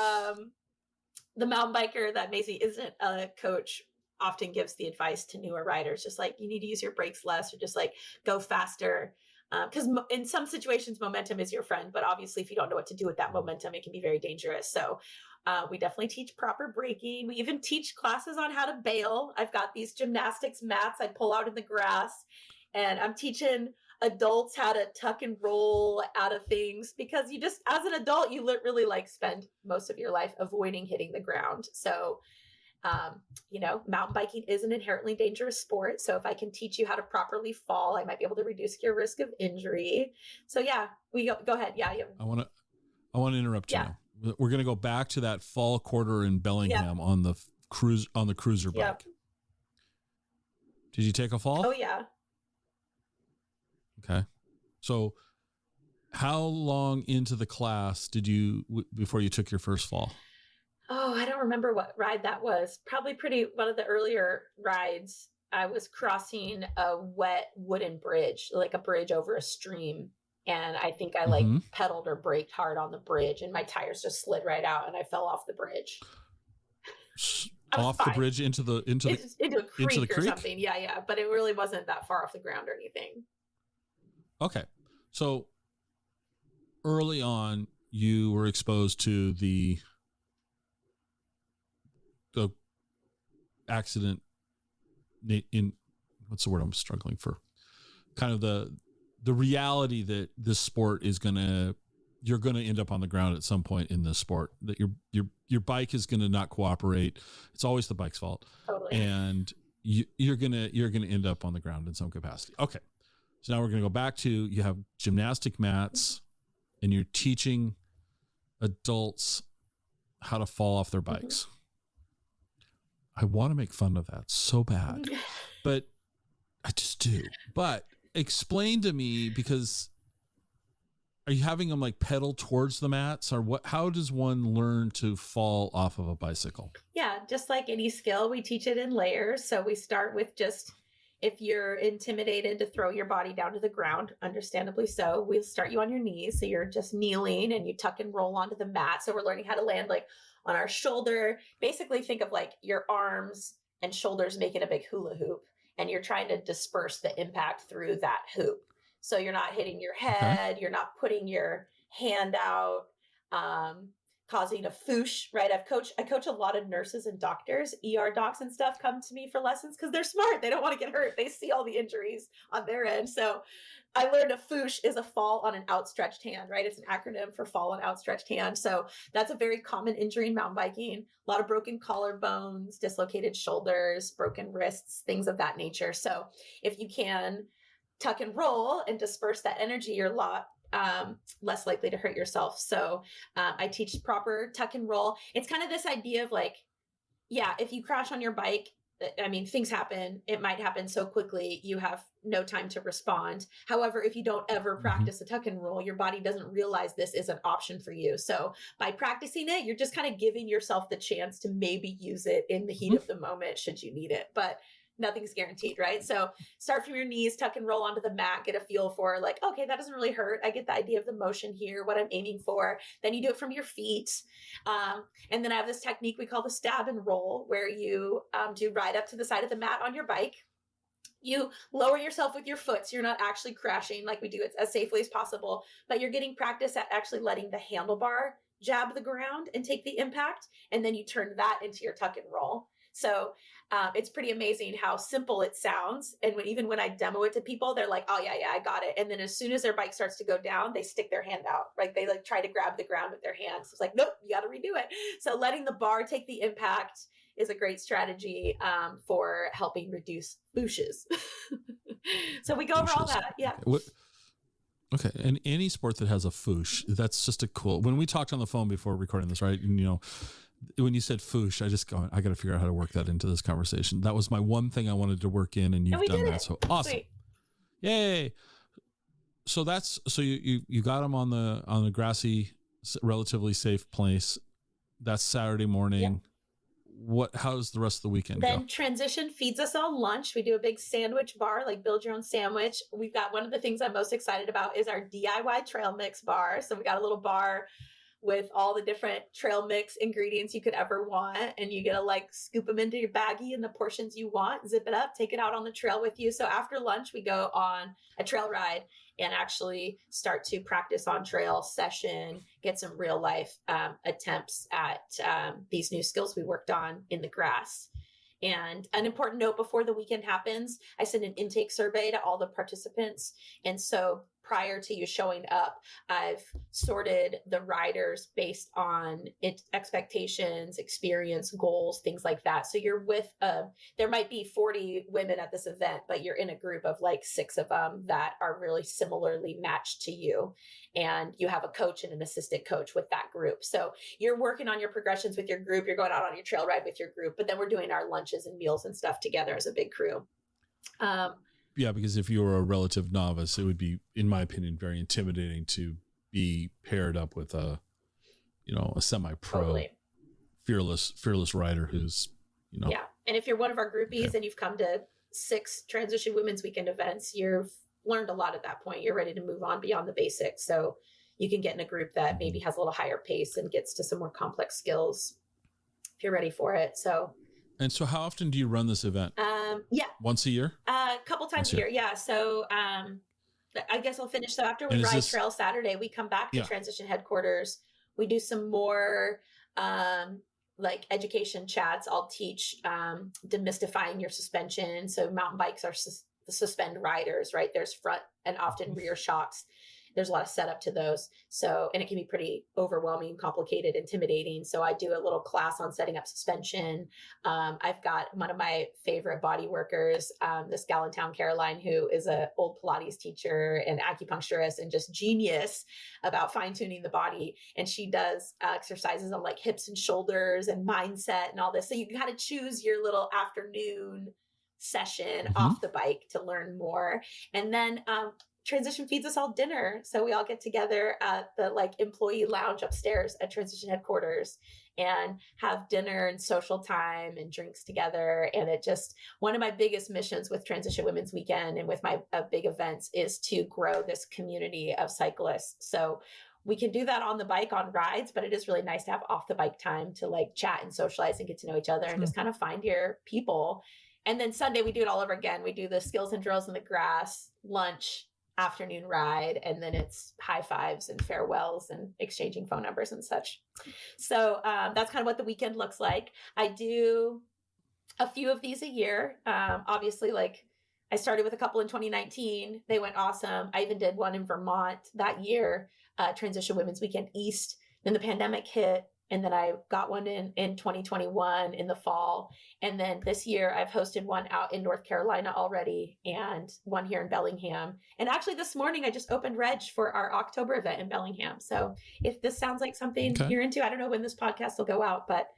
mountain biker that Macy isn't a coach often gives the advice to newer riders, just like you need to use your brakes less, or just like go faster. Because in some situations, momentum is your friend, but obviously if you don't know what to do with that momentum, it can be very dangerous. So we definitely teach proper braking. We even teach classes on how to bail. I've got these gymnastics mats I pull out in the grass, and I'm teaching adults how to tuck and roll out of things, because you just, as an adult, you really like spend most of your life avoiding hitting the ground. So mountain biking is an inherently dangerous sport. So if I can teach you how to properly fall, I might be able to reduce your risk of injury. So we go ahead. Yeah. I want to interrupt you now. We're going to go back to that fall quarter in Bellingham on the cruiser bike. Did you take a fall? Oh yeah. Okay. So how long into the class before you took your first fall? Oh, I don't remember what ride that was. Probably one of the earlier rides. I was crossing a wet wooden bridge, like a bridge over a stream. And I think I pedaled or braked hard on the bridge, and my tires just slid right out and I fell off the bridge. Off the bridge into a creek or something. Yeah. But it really wasn't that far off the ground or anything. Okay. So early on, you were exposed to the accident in what's the word I'm struggling for? Kind of the reality that this sport is you're going to end up on the ground at some point in this sport, that your bike is going to not cooperate. It's always the bike's fault. Totally. And you're going to end up on the ground in some capacity. Okay. So now we're going to go back to, you have gymnastic mats and you're teaching adults how to fall off their bikes. Mm-hmm. I want to make fun of that so bad, but I just do. But explain to me, because are you having them like pedal towards the mats, or what? How does one learn to fall off of a bicycle? Yeah, just like any skill, we teach it in layers. So we start with just, if you're intimidated to throw your body down to the ground, understandably so, we'll start you on your knees. So you're just kneeling and you tuck and roll onto the mat. So we're learning how to land like on our shoulder. Basically think of like your arms and shoulders making a big hula hoop, and you're trying to disperse the impact through that hoop. So you're not hitting your head, you're not putting your hand out. causing a foosh, right? I coach a lot of nurses and doctors, ER docs and stuff come to me for lessons because they're smart. They don't want to get hurt. They see all the injuries on their end. So I learned a foosh is a fall on an outstretched hand, right? It's an acronym for fall on outstretched hand. So that's a very common injury in mountain biking. A lot of broken collarbones, dislocated shoulders, broken wrists, things of that nature. So if you can tuck and roll and disperse that energy, you're a lot less likely to hurt yourself. So I teach proper tuck and roll. It's kind of this idea of like, yeah, if you crash on your bike, I mean, things happen. It might happen so quickly, you have no time to respond. However, if you don't ever practice a tuck and roll, your body doesn't realize this is an option for you. So by practicing it, you're just kind of giving yourself the chance to maybe use it in the heat of the moment should you need it. But nothing's guaranteed, right? So start from your knees, tuck and roll onto the mat, get a feel for like, okay, that doesn't really hurt. I get the idea of the motion here, what I'm aiming for. Then you do it from your feet. And then I have this technique we call the stab and roll, where you do ride up to the side of the mat on your bike. You lower yourself with your foot, so you're not actually crashing like we do it as safely as possible, but you're getting practice at actually letting the handlebar jab the ground and take the impact. And then you turn that into your tuck and roll. So it's pretty amazing how simple it sounds. And even when I demo it to people, they're like, oh yeah, I got it. And then as soon as their bike starts to go down, they stick their hand out, right? They like try to grab the ground with their hands. It's like, nope, you got to redo it. So letting the bar take the impact is a great strategy for helping reduce booshes. So we go over all that. Yeah. Okay. And any sport that has a foosh, that's just a cool, when we talked on the phone before recording this, right? And, you know, when you said foosh, I just go, I got to figure out how to work that into this conversation. That was my one thing I wanted to work in, and you've done that. So awesome. Sweet. Yay. So you got them on the grassy, relatively safe place. That's Saturday morning. Yep. How's the rest of the weekend then go? Transition feeds us all lunch. We do a big sandwich bar, like build your own sandwich. We've got one of the things I'm most excited about is our DIY trail mix bar. So we got a little bar with all the different trail mix ingredients you could ever want. And you get to like scoop them into your baggie in the portions you want, zip it up, take it out on the trail with you. So after lunch, we go on a trail ride and actually start to practice on trail session, get some real life attempts at these new skills we worked on in the grass. And an important note before the weekend happens, I send an intake survey to all the participants. And so prior to you showing up, I've sorted the riders based on expectations, experience, goals, things like that. So you're with, there might be 40 women at this event, but you're in a group of like 6 of them that are really similarly matched to you. And you have a coach and an assistant coach with that group. So you're working on your progressions with your group. You're going out on your trail ride with your group, but then we're doing our lunches and meals and stuff together as a big crew. Yeah, because if you were a relative novice, it would be, in my opinion, very intimidating to be paired up with a semi-pro, totally. fearless rider who's, Yeah. And if you're one of our groupies and you've come to 6 Transition Women's Weekend events, you've learned a lot at that point. You're ready to move on beyond the basics. So you can get in a group that maybe has a little higher pace and gets to some more complex skills if you're ready for it. And so how often do you run this event? Once a year? A couple times a year. Yeah. So I guess I'll finish. So after we ride Trail Saturday, we come back to Transition headquarters. We do some more like education chats. I'll teach demystifying your suspension. So mountain bikes are the suspend riders, right? There's front and often rear shocks. There's a lot of setup to those. So, and it can be pretty overwhelming, complicated, intimidating. So I do a little class on setting up suspension. I've got one of my favorite body workers, this gal in town, Caroline, who is an old Pilates teacher and acupuncturist and just genius about fine tuning the body. And she does exercises on like hips and shoulders and mindset and all this. So you can kind of choose your little afternoon session off the bike to learn more. And then, Transition feeds us all dinner. So we all get together at the like employee lounge upstairs at Transition headquarters and have dinner and social time and drinks together. And it just, one of my biggest missions with Transition Women's Weekend and with my big events is to grow this community of cyclists. So we can do that on the bike on rides, but it is really nice to have off the bike time to like chat and socialize and get to know each other and just kind of find your people. And then Sunday we do it all over again. We do the skills and drills in the grass, lunch, afternoon ride, and then it's high fives and farewells and exchanging phone numbers and such. So that's kind of what the weekend looks like. I do a few of these a year. Obviously, like I started with a couple in 2019. They went awesome. I even did one in Vermont that year, Transition Women's Weekend East. Then the pandemic hit, and then I got one in 2021 in the fall. And then this year I've hosted one out in North Carolina already and one here in Bellingham. And actually this morning I just opened Reg for our October event in Bellingham. So if this sounds like something you're into, I don't know when this podcast will go out, but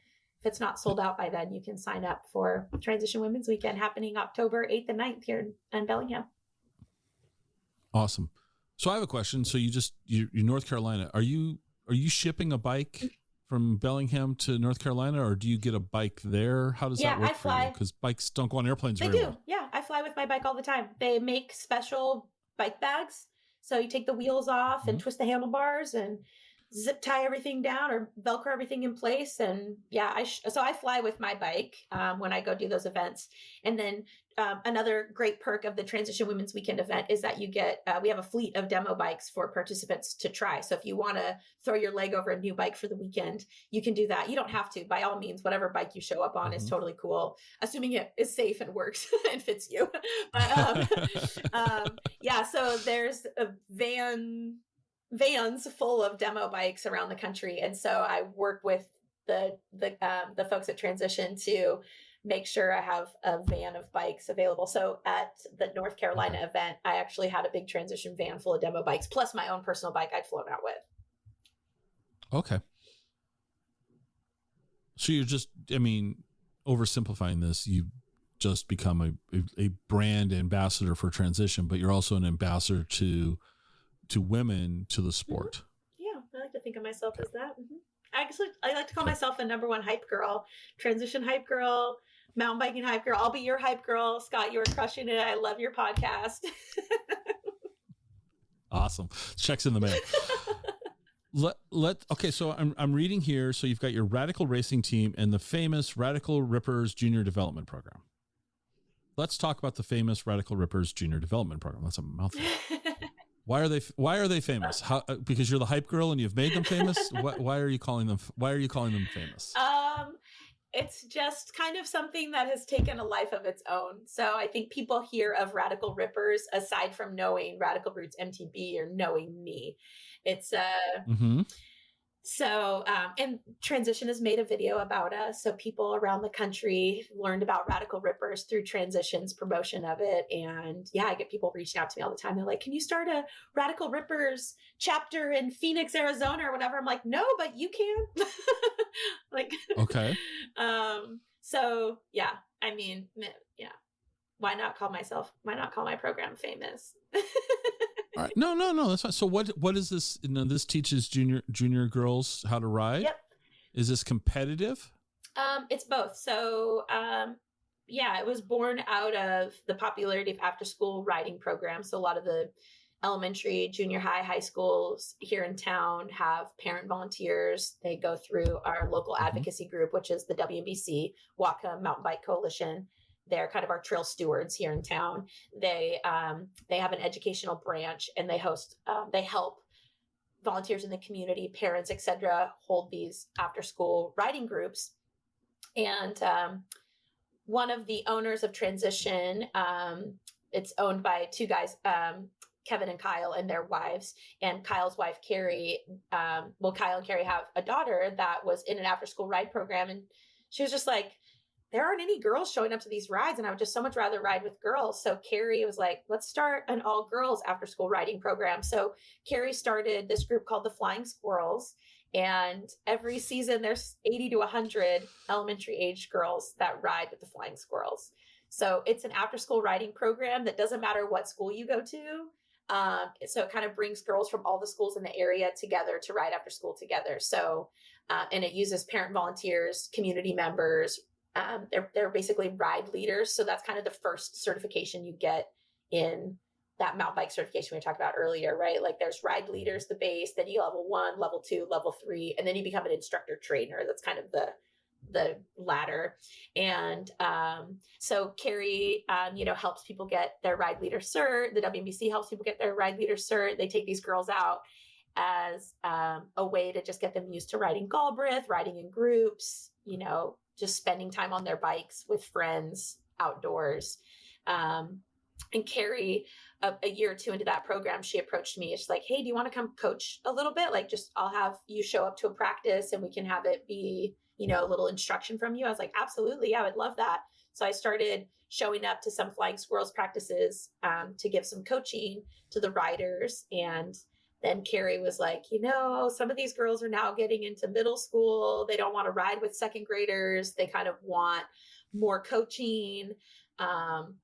if it's not sold out by then, you can sign up for Transition Women's Weekend happening October 8th and 9th here in Bellingham. Awesome. So I have a question. So you're North Carolina. Are you shipping a bike from Bellingham to North Carolina, or do you get a bike there? How does that work for you? Because bikes don't go on airplanes very well. Yeah, I fly with my bike all the time. They make special bike bags. So you take the wheels off and twist the handlebars and zip tie everything down or Velcro everything in place. And yeah, so I fly with my bike when I go do those events. And then another great perk of the Transition Women's Weekend event is that you get, we have a fleet of demo bikes for participants to try. So if you want to throw your leg over a new bike for the weekend, you can do that. You don't have to. By all means, whatever bike you show up on is totally cool, assuming it is safe and works and fits you. But yeah, so there's a vans full of demo bikes around the country. And so I work with the folks at Transition to make sure I have a van of bikes available. So at the North Carolina event, I actually had a big Transition van full of demo bikes, plus my own personal bike I'd flown out with. Okay. So you're just, oversimplifying this, you just become a brand ambassador for Transition, but you're also an ambassador to women, to the sport. Yeah, I like to think of myself as that. I like to call myself the number one hype girl, Transition hype girl, mountain biking hype girl. I'll be your hype girl. Scott, you are crushing it. I love your podcast. Awesome. Checks in the mail. Okay, so I'm reading here. So you've got your Radical Racing Team and the famous Radical Rippers Junior Development Program. Let's talk about the famous Radical Rippers Junior Development Program. That's a mouthful. Why are they famous? How, because you're the hype girl and you've made them famous? Why are you calling them famous? It's just kind of something that has taken a life of its own. So I think people hear of Radical Rippers aside from knowing Radical Roots MTB or knowing me. It's So, and Transition has made a video about us. So people around the country learned about Radical Rippers through Transition's promotion of it. And yeah, I get people reaching out to me all the time. They're like, can you start a Radical Rippers chapter in Phoenix, Arizona or whatever? I'm like, no, but you can. Like, okay. So yeah, yeah. Why not call my program famous? All right. No, that's fine. So what is this? This teaches junior girls how to ride. Yep. Is this competitive? It's both. So, yeah, it was born out of the popularity of after school riding programs. So a lot of the elementary, junior high schools here in town have parent volunteers. They go through our local advocacy group, which is the WMBC, Waka Mountain Bike Coalition. They're kind of our trail stewards here in town. They have an educational branch, and they help volunteers in the community, parents, etc., hold these after school riding groups. And one of the owners of Transition, it's owned by two guys, Kevin and Kyle, and their wives. And Kyle's wife, Carrie, Kyle and Carrie have a daughter that was in an after school ride program, and she was just like, there aren't any girls showing up to these rides, and I would just so much rather ride with girls. So Carrie was like, let's start an all girls after school riding program. So Carrie started this group called the Flying Squirrels. And every season there's 80 to 100 elementary age girls that ride with the Flying Squirrels. So it's an after school riding program that doesn't matter what school you go to. So it kind of brings girls from all the schools in the area together to ride after school together. So, and it uses parent volunteers, community members. They're basically ride leaders. So that's kind of the first certification you get in that mountain bike certification we talked about earlier, right? Like there's ride leaders, the base, then you level 1, level 2, level 3, and then you become an instructor trainer. That's kind of the ladder. And so Carrie, helps people get their ride leader cert. The WMBC helps people get their ride leader cert. They take these girls out as a way to just get them used to riding Galbraith, riding in groups, just spending time on their bikes with friends outdoors. And Carrie, a year or two into that program, she approached me. She's like, hey, do you want to come coach a little bit? Like, just, I'll have you show up to a practice and we can have it be, a little instruction from you. I was like, absolutely. Yeah, I would love that. So I started showing up to some Flying Squirrels practices to give some coaching to the riders. And then Carrie was like, some of these girls are now getting into middle school. They don't want to ride with second graders. They kind of want more coaching.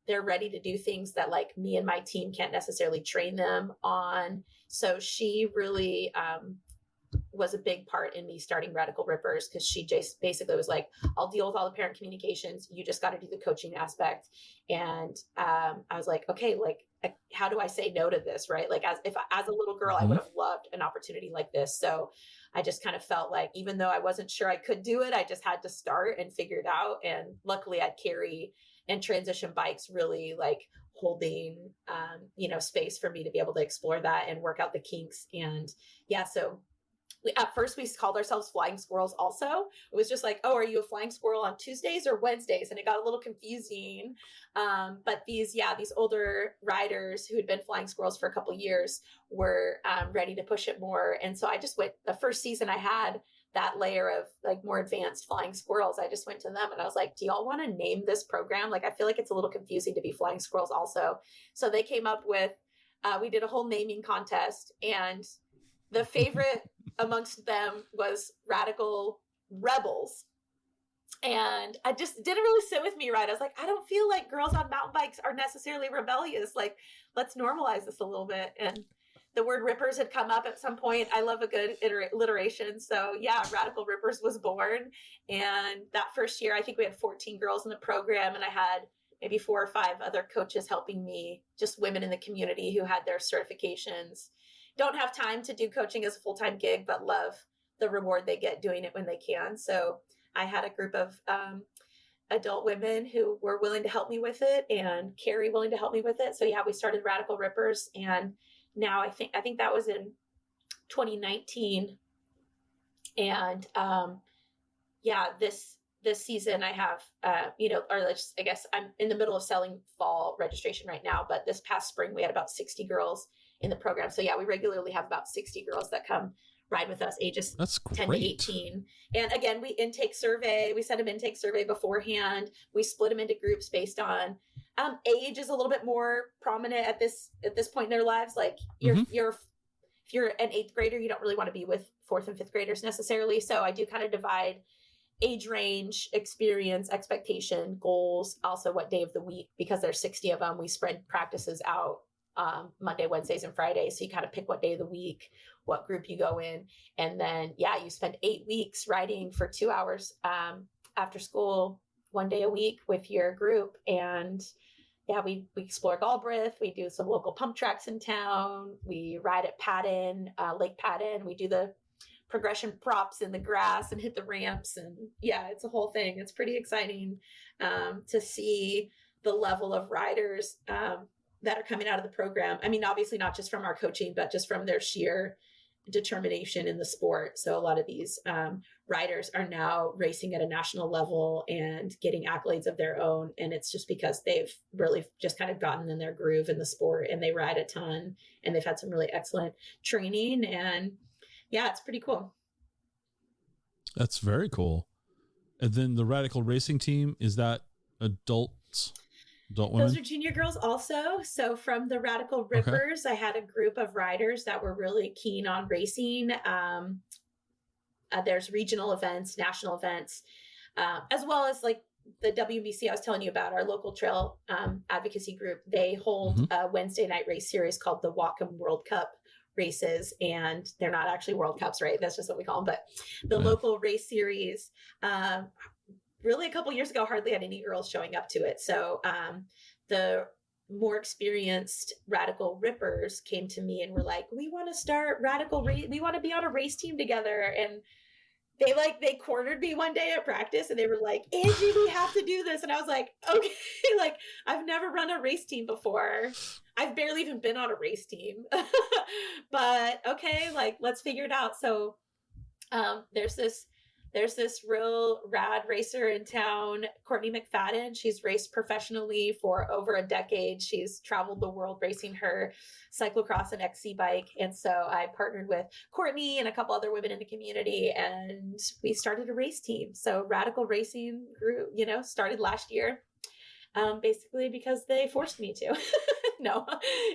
They're ready to do things that like me and my team can't necessarily train them on. So she really was a big part in me starting Radical Rippers, because she just basically was like, I'll deal with all the parent communications. You just got to do the coaching aspect. And I was like, okay, like, how do I say no to this? Right. Like as a little girl, I would have loved an opportunity like this. So I just kind of felt like, even though I wasn't sure I could do it, I just had to start and figure it out. And luckily I'd Carrie and Transition Bikes really like holding, space for me to be able to explore that and work out the kinks. And yeah, so at first we called ourselves Flying Squirrels also. It was just like, oh, are you a flying squirrel on Tuesdays or Wednesdays? And it got a little confusing. But these older riders who had been flying squirrels for a couple of years were ready to push it more. And so I just went, the first season I had that layer of like more advanced flying squirrels, I just went to them and I was like, do y'all want to name this program? Like, I feel like it's a little confusing to be Flying Squirrels also. So they came up with, we did a whole naming contest, and the favorite amongst them was Radical Rebels. And I just didn't really sit with me right. I was like, I don't feel like girls on mountain bikes are necessarily rebellious. Like, let's normalize this a little bit. And the word rippers had come up at some point. I love a good alliteration. So yeah, Radical Rippers was born. And that first year, I think we had 14 girls in the program, and I had maybe 4 or 5 other coaches helping me, just women in the community who had their certifications. Don't have time to do coaching as a full-time gig, but love the reward they get doing it when they can. So I had a group of adult women who were willing to help me with it, and Carrie willing to help me with it. So yeah, we started Radical Rippers, and now I think that was in 2019. And this season I have, I guess I'm in the middle of selling fall registration right now, but this past spring we had about 60 girls in the program. So yeah, we regularly have about 60 girls that come ride with us, ages 10 to 18. And again, we send them intake survey beforehand. We split them into groups based on age is a little bit more prominent at this point in their lives. Like if you're an 8th grader, you don't really want to be with 4th and 5th graders necessarily. So I do kind of divide age range, experience, expectation, goals, also what day of the week, because there's 60 of them. We spread practices out Monday, Wednesdays, and Fridays. So you kind of pick what day of the week, what group you go in. And then, you spend 8 weeks riding for 2 hours after school, 1 day a week with your group. And we explore Galbraith. We do some local pump tracks in town. We ride at Patton, Lake Patton. We do the progression props in the grass and hit the ramps. And it's a whole thing. It's pretty exciting to see the level of riders that are coming out of the program. I mean, obviously not just from our coaching, but just from their sheer determination in the sport. So a lot of these riders are now racing at a national level and getting accolades of their own. And it's just because they've really just kind of gotten in their groove in the sport, and they ride a ton, and they've had some really excellent training. And it's pretty cool. That's very cool. And then the Radical Racing team, is that adult women? Those are junior girls also. So from the Radical Rippers, I had a group of riders that were really keen on racing. There's regional events, national events, as well as like the WBC I was telling you about, our local trail advocacy group. They hold a Wednesday night race series called the Wacom World Cup races, and they're not actually World Cups, right? That's just what we call them. But the local race series, really a couple years ago, hardly had any girls showing up to it. So the more experienced Radical Rippers came to me and were like, we want to start we want to be on a race team together. And they cornered me one day at practice and they were like, Angie, we have to do this. And I was like, okay, like I've never run a race team before. I've barely even been on a race team, but okay, like let's figure it out. So there's this real rad racer in town, Courtney McFadden. She's raced professionally for over a decade. She's traveled the world racing her cyclocross and XC bike. And so I partnered with Courtney and a couple other women in the community, and we started a race team. So Radical Racing grew, started last year, basically because they forced me to. No,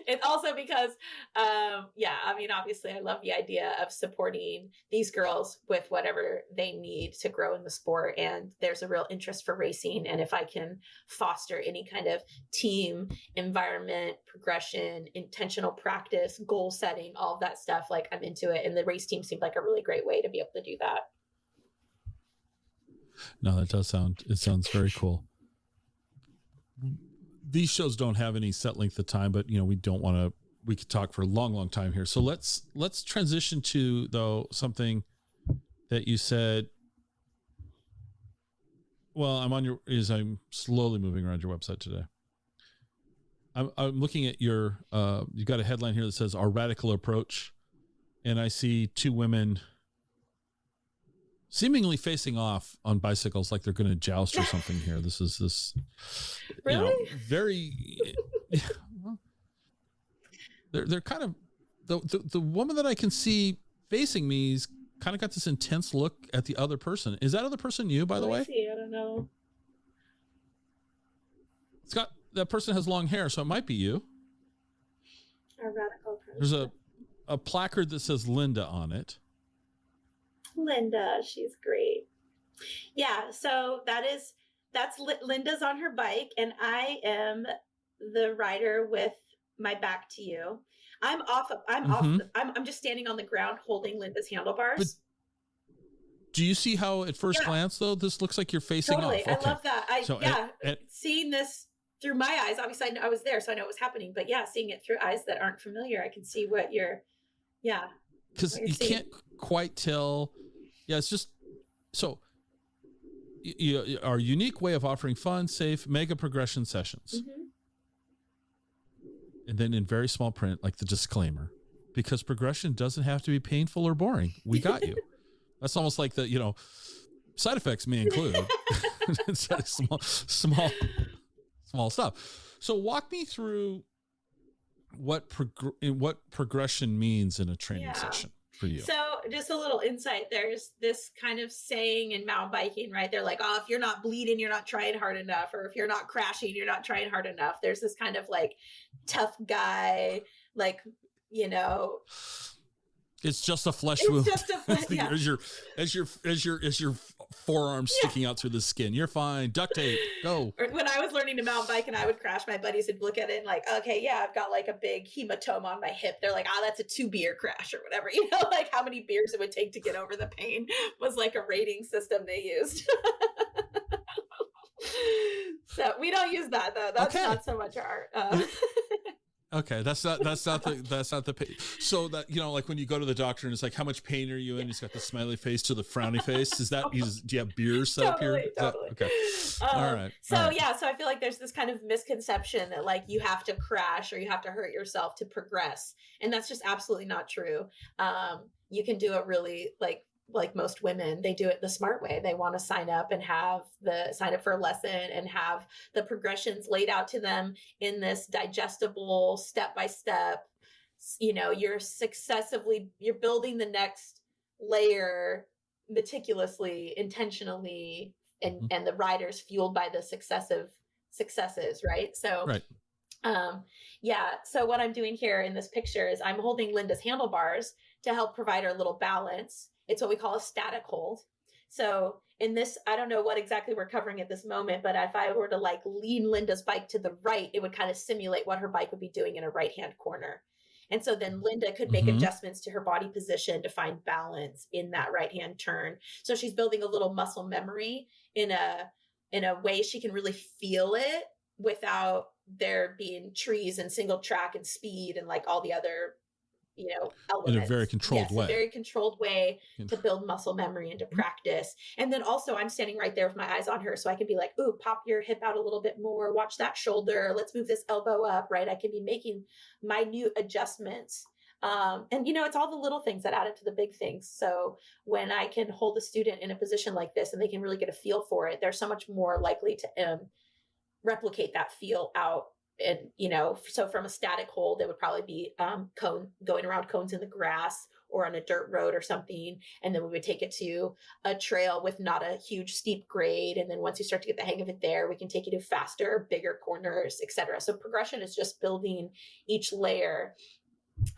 it's also because, obviously I love the idea of supporting these girls with whatever they need to grow in the sport. And there's a real interest for racing. And if I can foster any kind of team environment, progression, intentional practice, goal setting, all of that stuff, like I'm into it. And the race team seemed like a really great way to be able to do that. No, it sounds very cool. These shows don't have any set length of time, but we could talk for a long, long time here. So let's transition to though something that you said. Well, I'm slowly moving around your website today. I'm looking at your, you've got a headline here that says Our Radical Approach. And I see two women seemingly facing off on bicycles like they're going to joust or something here. This is really very, they're kind of, the woman that I can see facing me is kind of got this intense look at the other person. Is that other person you, by the way? I don't know. That person has long hair, so it might be you. Our Radical Approach. There's a placard that says Linda on it. Linda, she's great. Yeah, so that's Linda's on her bike, and I am the rider with my back to you. I'm just standing on the ground holding Linda's handlebars. But do you see how at first glance though this looks like you're facing off? Okay. I love that. Seeing this through my eyes, obviously I was there, so I know what was happening, but seeing it through eyes that aren't familiar, I can see what you're because you can't quite tell. Yeah, it's just so our unique way of offering fun, safe, mega progression sessions. Mm-hmm. And then in very small print, like the disclaimer, because progression doesn't have to be painful or boring. We got you. That's almost like the, side effects may include instead of small stuff. So walk me through what progression means in a training session for you. So just a little insight. There's this kind of saying in mountain biking, right? They're like, oh, if you're not bleeding, you're not trying hard enough. Or if you're not crashing, you're not trying hard enough. There's this kind of like tough guy, like, it's just a flesh wound. As your forearm sticking out through the skin. You're fine. Duct tape. Go. Or when I was learning to mountain bike and I would crash, my buddies would look at it and like, okay, I've got like a big hematoma on my hip. They're like, that's a 2-beer crash or whatever. Like how many beers it would take to get over the pain was like a rating system they used. So we don't use that though. That's not so much our. Okay, that's not the pain. So that like when you go to the doctor and it's like, how much pain are you in? He's got the smiley face to the frowny face. Is that do you have beer set up here? Totally. Okay. All right. So I feel like there's this kind of misconception that like you have to crash or you have to hurt yourself to progress, and that's just absolutely not true. You can do it really like most women, they do it the smart way. They want to sign up for a lesson and have the progressions laid out to them in this digestible step-by-step, you're building the next layer meticulously, intentionally, and the riders fueled by the successes, right? So, right. So what I'm doing here in this picture is I'm holding Linda's handlebars to help provide her a little balance. It's what we call a static hold. So in this, I don't know what exactly we're covering at this moment, but if I were to like lean Linda's bike to the right, it would kind of simulate what her bike would be doing in a right-hand corner. And so then Linda could make adjustments to her body position to find balance in that right-hand turn. So she's building a little muscle memory in a way she can really feel it without there being trees and single track and speed and like all the other elements. In a very controlled way. A very controlled way to build muscle memory and to practice. And then also I'm standing right there with my eyes on her. So I can be like, ooh, pop your hip out a little bit more. Watch that shoulder. Let's move this elbow up, right? I can be making minute adjustments. And it's all the little things that add up to the big things. So when I can hold a student in a position like this and they can really get a feel for it, they're so much more likely to replicate that feel out. And, so from a static hold, it would probably be going around cones in the grass or on a dirt road or something. And then we would take it to a trail with not a huge steep grade. And then once you start to get the hang of it there, we can take you to faster, bigger corners, etc. So progression is just building each layer.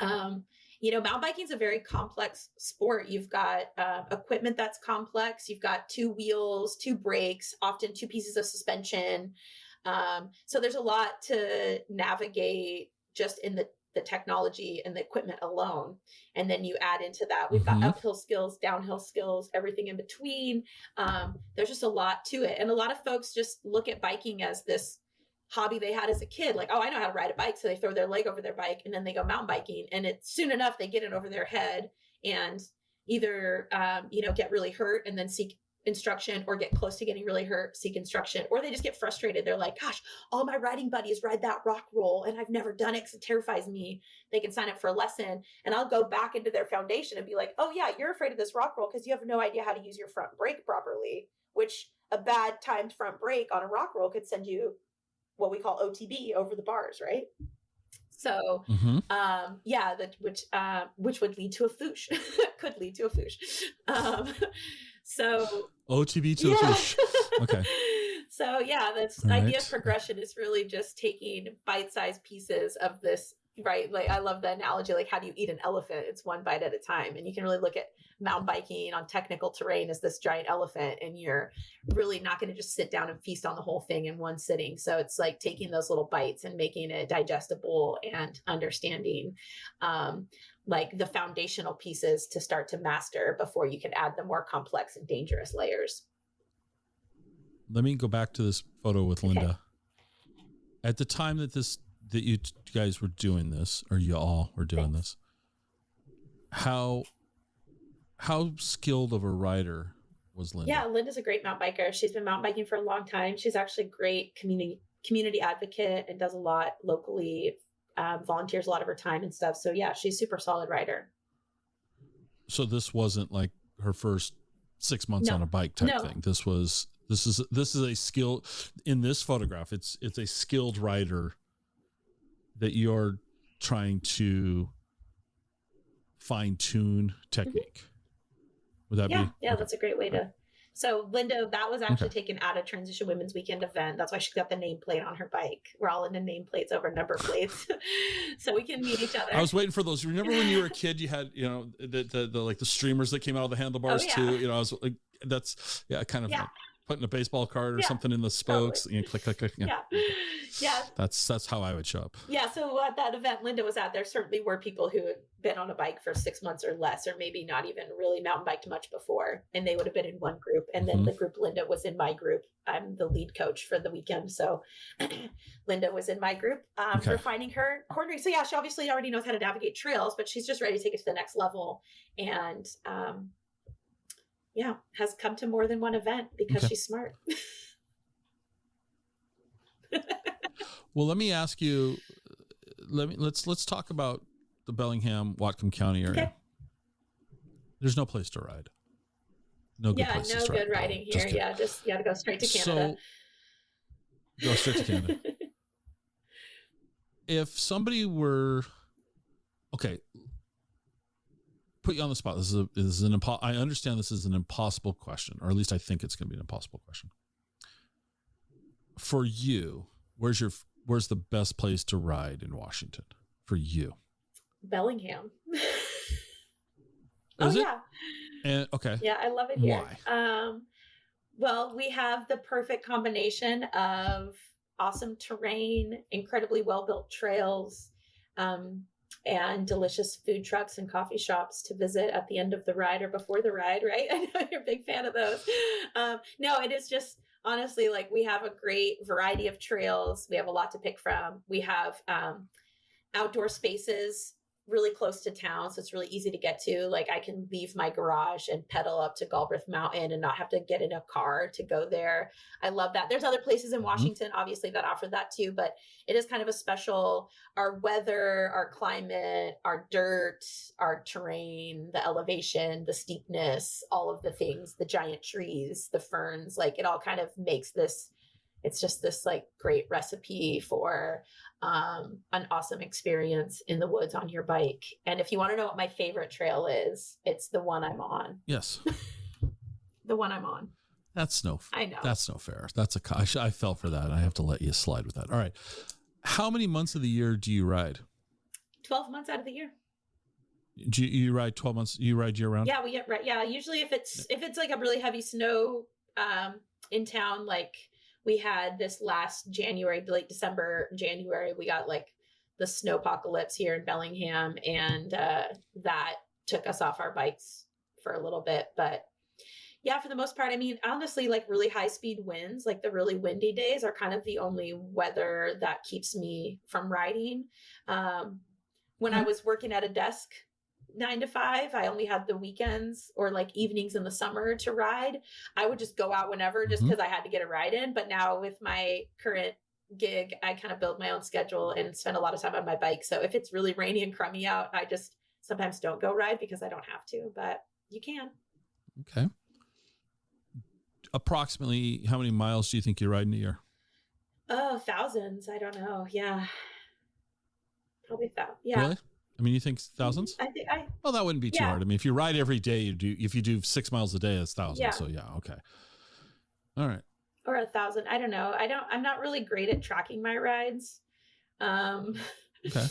Mountain biking is a very complex sport. You've got equipment that's complex. You've got 2 wheels, 2 brakes, often 2 pieces of suspension. So there's a lot to navigate just in the technology and the equipment alone. And then you add into that, we've got uphill skills, downhill skills, everything in between. There's just a lot to it. And a lot of folks just look at biking as this hobby they had as a kid. Like, oh, I know how to ride a bike. So they throw their leg over their bike and then they go mountain biking. And it's soon enough, they get it over their head and either, get really hurt and then seek instruction, or get close to getting really hurt, seek instruction, or they just get frustrated. They're like, gosh, all my riding buddies ride that rock roll and I've never done it because it terrifies me. They can sign up for a lesson and I'll go back into their foundation and be like, oh yeah, you're afraid of this rock roll because you have no idea how to use your front brake properly, which a bad timed front brake on a rock roll could send you what we call OTB, over the bars, right? So, which would lead to a foosh, could lead to a foosh. So OTB to a fish. Okay. So this idea of progression is really just taking bite-sized pieces of this, right? Like I love the analogy, like how do you eat an elephant? It's one bite at a time. And you can really look at mountain biking on technical terrain as this giant elephant, and you're really not going to just sit down and feast on the whole thing in one sitting. So it's like taking those little bites and making it digestible and understanding like the foundational pieces to start to master before you can add the more complex and dangerous layers. Let me go back to this photo with Linda. At the time that you guys were doing this, or you all were doing this, how skilled of a rider was Linda? Yeah, Linda's a great mountain biker. She's been mountain biking for a long time. She's actually a great community advocate and does a lot locally. Volunteers a lot of her time and stuff. So yeah, she's a super solid rider. So this wasn't like her first 6 months on a bike type thing. This is a skill in this photograph. It's a skilled rider that you're trying to fine tune technique. Would that be? Yeah, that's a great way to. So Linda, that was actually taken at a Transition Women's Weekend event. That's why she got the nameplate on her bike. We're all into nameplates over number plates, so we can meet each other. I was waiting for those. Remember when you were a kid, you had the like the streamers that came out of the handlebars too. I was like, that's kind of like putting a baseball card or something in the spokes and click. That's how I would show up. Yeah. So at that event Linda was at, there certainly were people who had been on a bike for 6 months or less, or maybe not even really mountain biked much before, and they would have been in one group. And then the group Linda was in my group. I'm the lead coach for the weekend, so Linda was in my group for finding her cornering. So yeah, she obviously already knows how to navigate trails, but she's just ready to take it to the next level. And has come to more than one event because she's smart. Well, let me ask you. Let's talk about the Bellingham, Whatcom County area. Okay. There's no place to ride. No good places to ride. Good riding here. Just you got to go straight to Canada. So, go straight to Canada. If somebody were put you on the spot. This is I understand this is an impossible question, or at least I think it's going to be an impossible question. For you, where's the best place to ride in Washington for you? Bellingham. Is it? Yeah. And okay. Yeah, I love it here. Why? Well, we have the perfect combination of awesome terrain, incredibly well-built trails, and delicious food trucks and coffee shops to visit at the end of the ride or before the ride, right? I know you're a big fan of those. No, it is just honestly, like, we have a great variety of trails. We have a lot to pick from. We have outdoor spaces really close to town, so it's really easy to get to. Like I can leave my garage and pedal up to Galbraith Mountain and not have to get in a car to go there. I love that. There's other places in Washington, obviously, that offer that too, but it is kind of a special, our weather, our climate, our dirt, our terrain, the elevation, the steepness, all of the things, the giant trees, the ferns, like it all kind of makes this, it's just this like great recipe for an awesome experience in the woods on your bike. And if you want to know what my favorite trail is, it's the one I'm on. Yes. The one I'm on. I know. That's no fair. I fell for that. I have to let you slide with that. All right. How many months of the year do you ride? 12 months out of the year. Do you ride 12 months? You ride year round? Yeah, we get right. Yeah. Usually if it's like a really heavy snow in town, like we had this last January, late December, January, we got like the snow apocalypse here in Bellingham, and that took us off our bikes for a little bit. But yeah, for the most part, I mean, honestly, like really high speed winds, like the really windy days are kind of the only weather that keeps me from riding. When I was working at a desk 9 to 5, I only had the weekends or like evenings in the summer to ride. I would just go out whenever just because I had to get a ride in. But now with my current gig, I kind of build my own schedule and spend a lot of time on my bike. So if it's really rainy and crummy out, I just sometimes don't go ride because I don't have to, but you can. Okay. Approximately how many miles do you think you ride in a year? Oh, thousands. I don't know. Yeah. Probably thousands. Yeah. Really? I mean, you think thousands? I think well, that wouldn't be too hard. I mean, if you ride every day, if you do 6 miles a day, it's thousands. Yeah. So yeah. Okay. All right. Or 1,000. I don't know. I'm not really great at tracking my rides. Okay.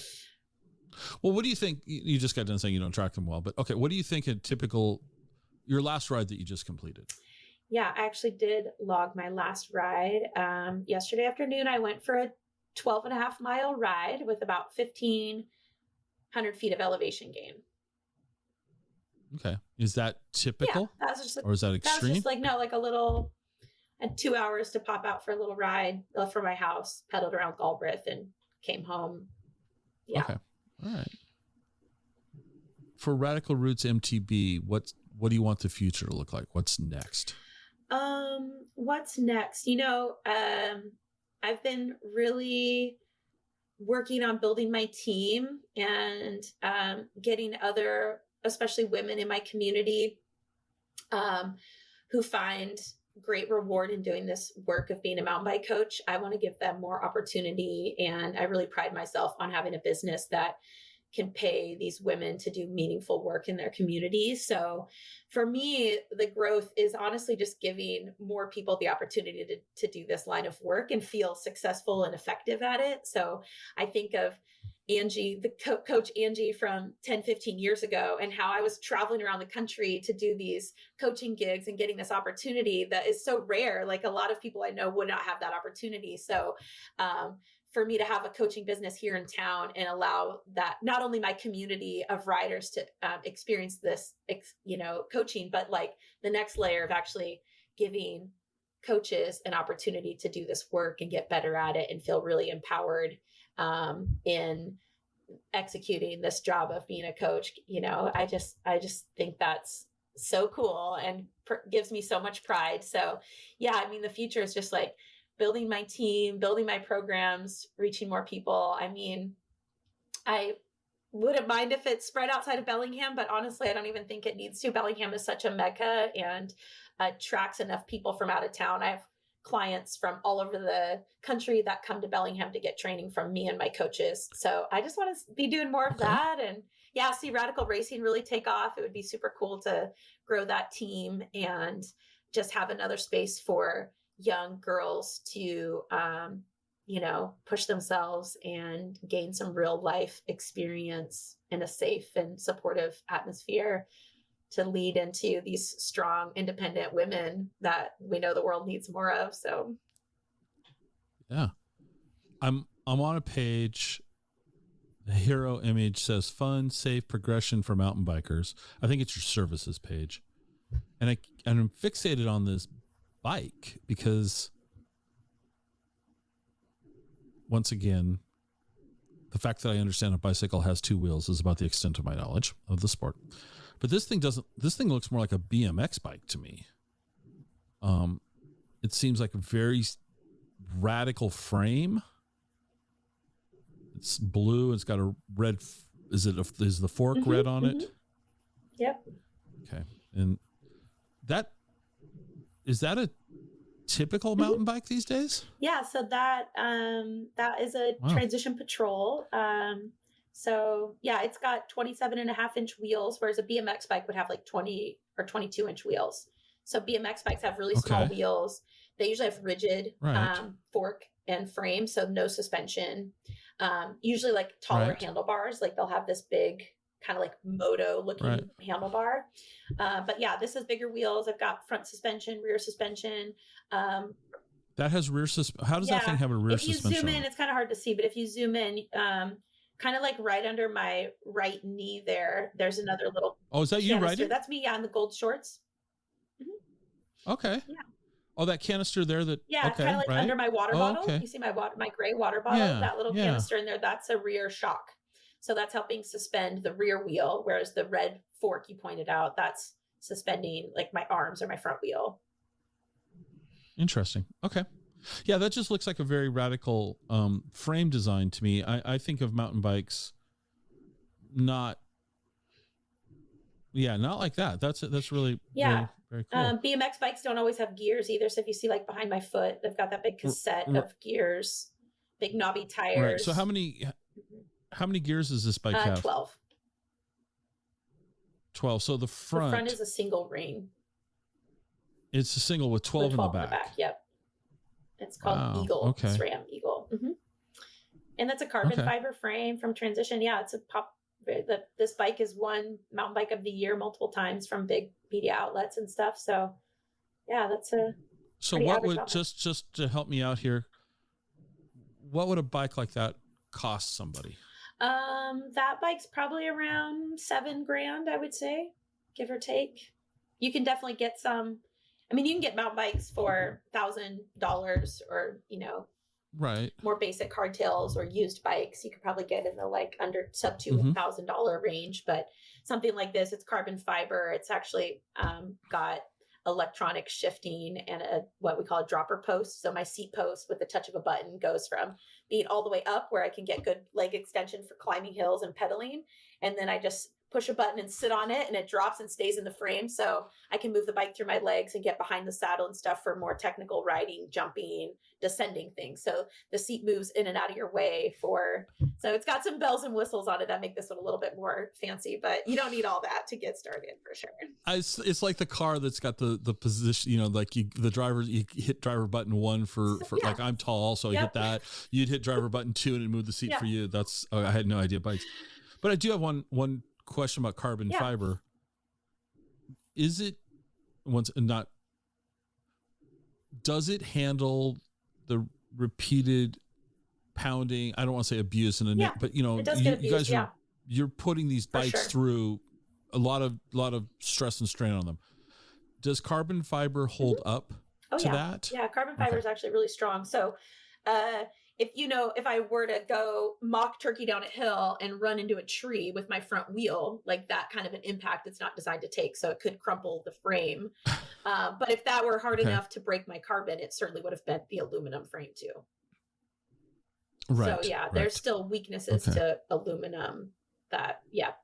Well, what do you think? You just got done saying you don't track them well, but okay. What do you think your last ride that you just completed? Yeah, I actually did log my last ride. Yesterday afternoon, I went for a 12.5-mile ride with about 1,500 feet of elevation gain. Okay. Is that typical? Yeah, that was just or is that extreme? That was just like a little, and 2 hours to pop out for a little ride, left from my house, pedaled around Galbraith and came home. Yeah. Okay. All right. For Radical Roots MTB, what do you want the future to look like? What's next? What's next? I've been really working on building my team and getting other, especially women in my community, who find great reward in doing this work of being a mountain bike coach. I want to give them more opportunity, and I really pride myself on having a business that can pay these women to do meaningful work in their communities. So for me, the growth is honestly just giving more people the opportunity to do this line of work and feel successful and effective at it. So I think of Angi, the coach Angi from 10, 15 years ago, and how I was traveling around the country to do these coaching gigs and getting this opportunity that is so rare. Like a lot of people I know would not have that opportunity. So, for me to have a coaching business here in town and allow that not only my community of riders to experience this, coaching, but like the next layer of actually giving coaches an opportunity to do this work and get better at it and feel really empowered in executing this job of being a coach. I just think that's so cool and gives me so much pride. So yeah, I mean, the future is just like building my team, building my programs, reaching more people. I mean, I wouldn't mind if it's spread outside of Bellingham, but honestly, I don't even think it needs to. Bellingham is such a mecca and attracts enough people from out of town. I have clients from all over the country that come to Bellingham to get training from me and my coaches. So I just want to be doing more of that. And yeah, see Radical Racing really take off. It would be super cool to grow that team and just have another space for young girls to, push themselves and gain some real life experience in a safe and supportive atmosphere to lead into these strong, independent women that we know the world needs more of. So, yeah, I'm on a page. The hero image says "fun, safe progression for mountain bikers." I think it's your services page, and I'm fixated on this bike because once again, the fact that I understand a bicycle has two wheels is about the extent of my knowledge of the sport. But this thing looks more like a BMX bike to me. It seems like a very radical frame. It's blue. It's got a red. Is the fork red on it? Yep. Okay. And is that a typical mountain bike these days? Yeah. So that is a Transition Patrol. So yeah, it's got 27.5-inch wheels, whereas a BMX bike would have like 20 or 22-inch wheels. So BMX bikes have really small wheels. They usually have rigid fork and frame, so no suspension. Usually like taller handlebars, like they'll have this big kind of like moto looking handlebar. But yeah, this has bigger wheels. I've got front suspension, rear suspension. That has rear suspension. How does that thing have a rear suspension? If you zoom in, it's kind of hard to see, but if you zoom in, kind of like right under my right knee there's another little is that you riding? That's me, in the gold shorts. Okay. Yeah. Oh, that canister there kind of like under my water bottle. You see my gray water bottle, that little canister in there, that's a rear shock. So that's helping suspend the rear wheel, whereas the red fork you pointed out, that's suspending like my arms or my front wheel. Interesting. Okay. Yeah, that just looks like a very radical frame design to me. I think of mountain bikes not like that. That's really very, very cool. BMX bikes don't always have gears either. So if you see like behind my foot, they've got that big cassette of gears, big knobby tires. Right. So how many gears does this bike have? 12. 12. So the front is a single ring. It's a single with 12 in the back. Yep. It's called Eagle. Okay. SRAM Eagle. And that's a carbon fiber frame from Transition. Yeah, it's a pop. This bike is won Mountain Bike of the Year multiple times from big media outlets and stuff. So yeah, that's a. So what would just to help me out here? What would a bike like that cost somebody? That bike's probably around $7,000, I would say, give or take. You can definitely get some. I mean, you can get mountain bikes for $1,000 or, more basic hardtails or used bikes. You could probably get in the like under sub $2,000 range, but something like this, it's carbon fiber. It's actually got electronic shifting and what we call a dropper post. So my seat post with the touch of a button goes from being all the way up where I can get good leg extension for climbing hills and pedaling. And then I just push a button and sit on it and it drops and stays in the frame. So I can move the bike through my legs and get behind the saddle and stuff for more technical riding, jumping, descending things. So the seat moves in and out of your way so it's got some bells and whistles on it that make this one a little bit more fancy, but you don't need all that to get started for sure. It's like the car that's got the position, like you hit driver button 1 for like I'm tall, so I hit that. You'd hit driver button 2 and it moved the seat for you. I had no idea bikes. But I do have one question about carbon fiber. Is it does it handle the repeated pounding? I don't want to say abuse but you guys you're putting these bikes through a lot of stress and strain on them. Does carbon fiber hold up to that? Yeah, carbon fiber is actually really strong. So if I were to go mock turkey down a hill and run into a tree with my front wheel, like that kind of an impact it's not designed to take. So it could crumple the frame. But if that were hard enough to break my carbon, it certainly would have bent the aluminum frame too. Right. So there's still weaknesses to aluminum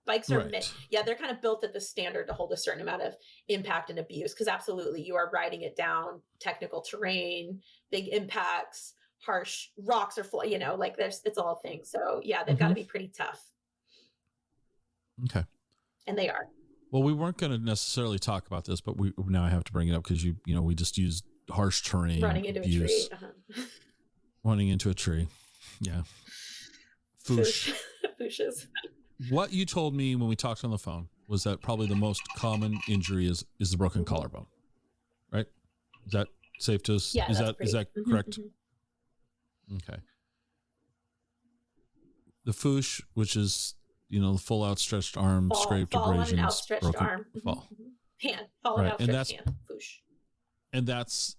bikes are, they're kind of built at the standard to hold a certain amount of impact and abuse. Cause absolutely you are riding it down technical terrain, big impacts, harsh rocks or it's all a thing. So they've got to be pretty tough. Okay. And they are. Well, we weren't going to necessarily talk about this, but now I have to bring it up because we just used harsh terrain. Running into a tree. Running into a tree. Yeah. Foosh. Fooshes. What you told me when we talked on the phone was that probably the most common injury is the broken collarbone, right? Is that safe to? Is that correct? Okay. The foosh, which is the full outstretched arm, scraped, abrasions, an outstretched broken arm, fall, hand, fall, right, outstretched hand, foosh. And that's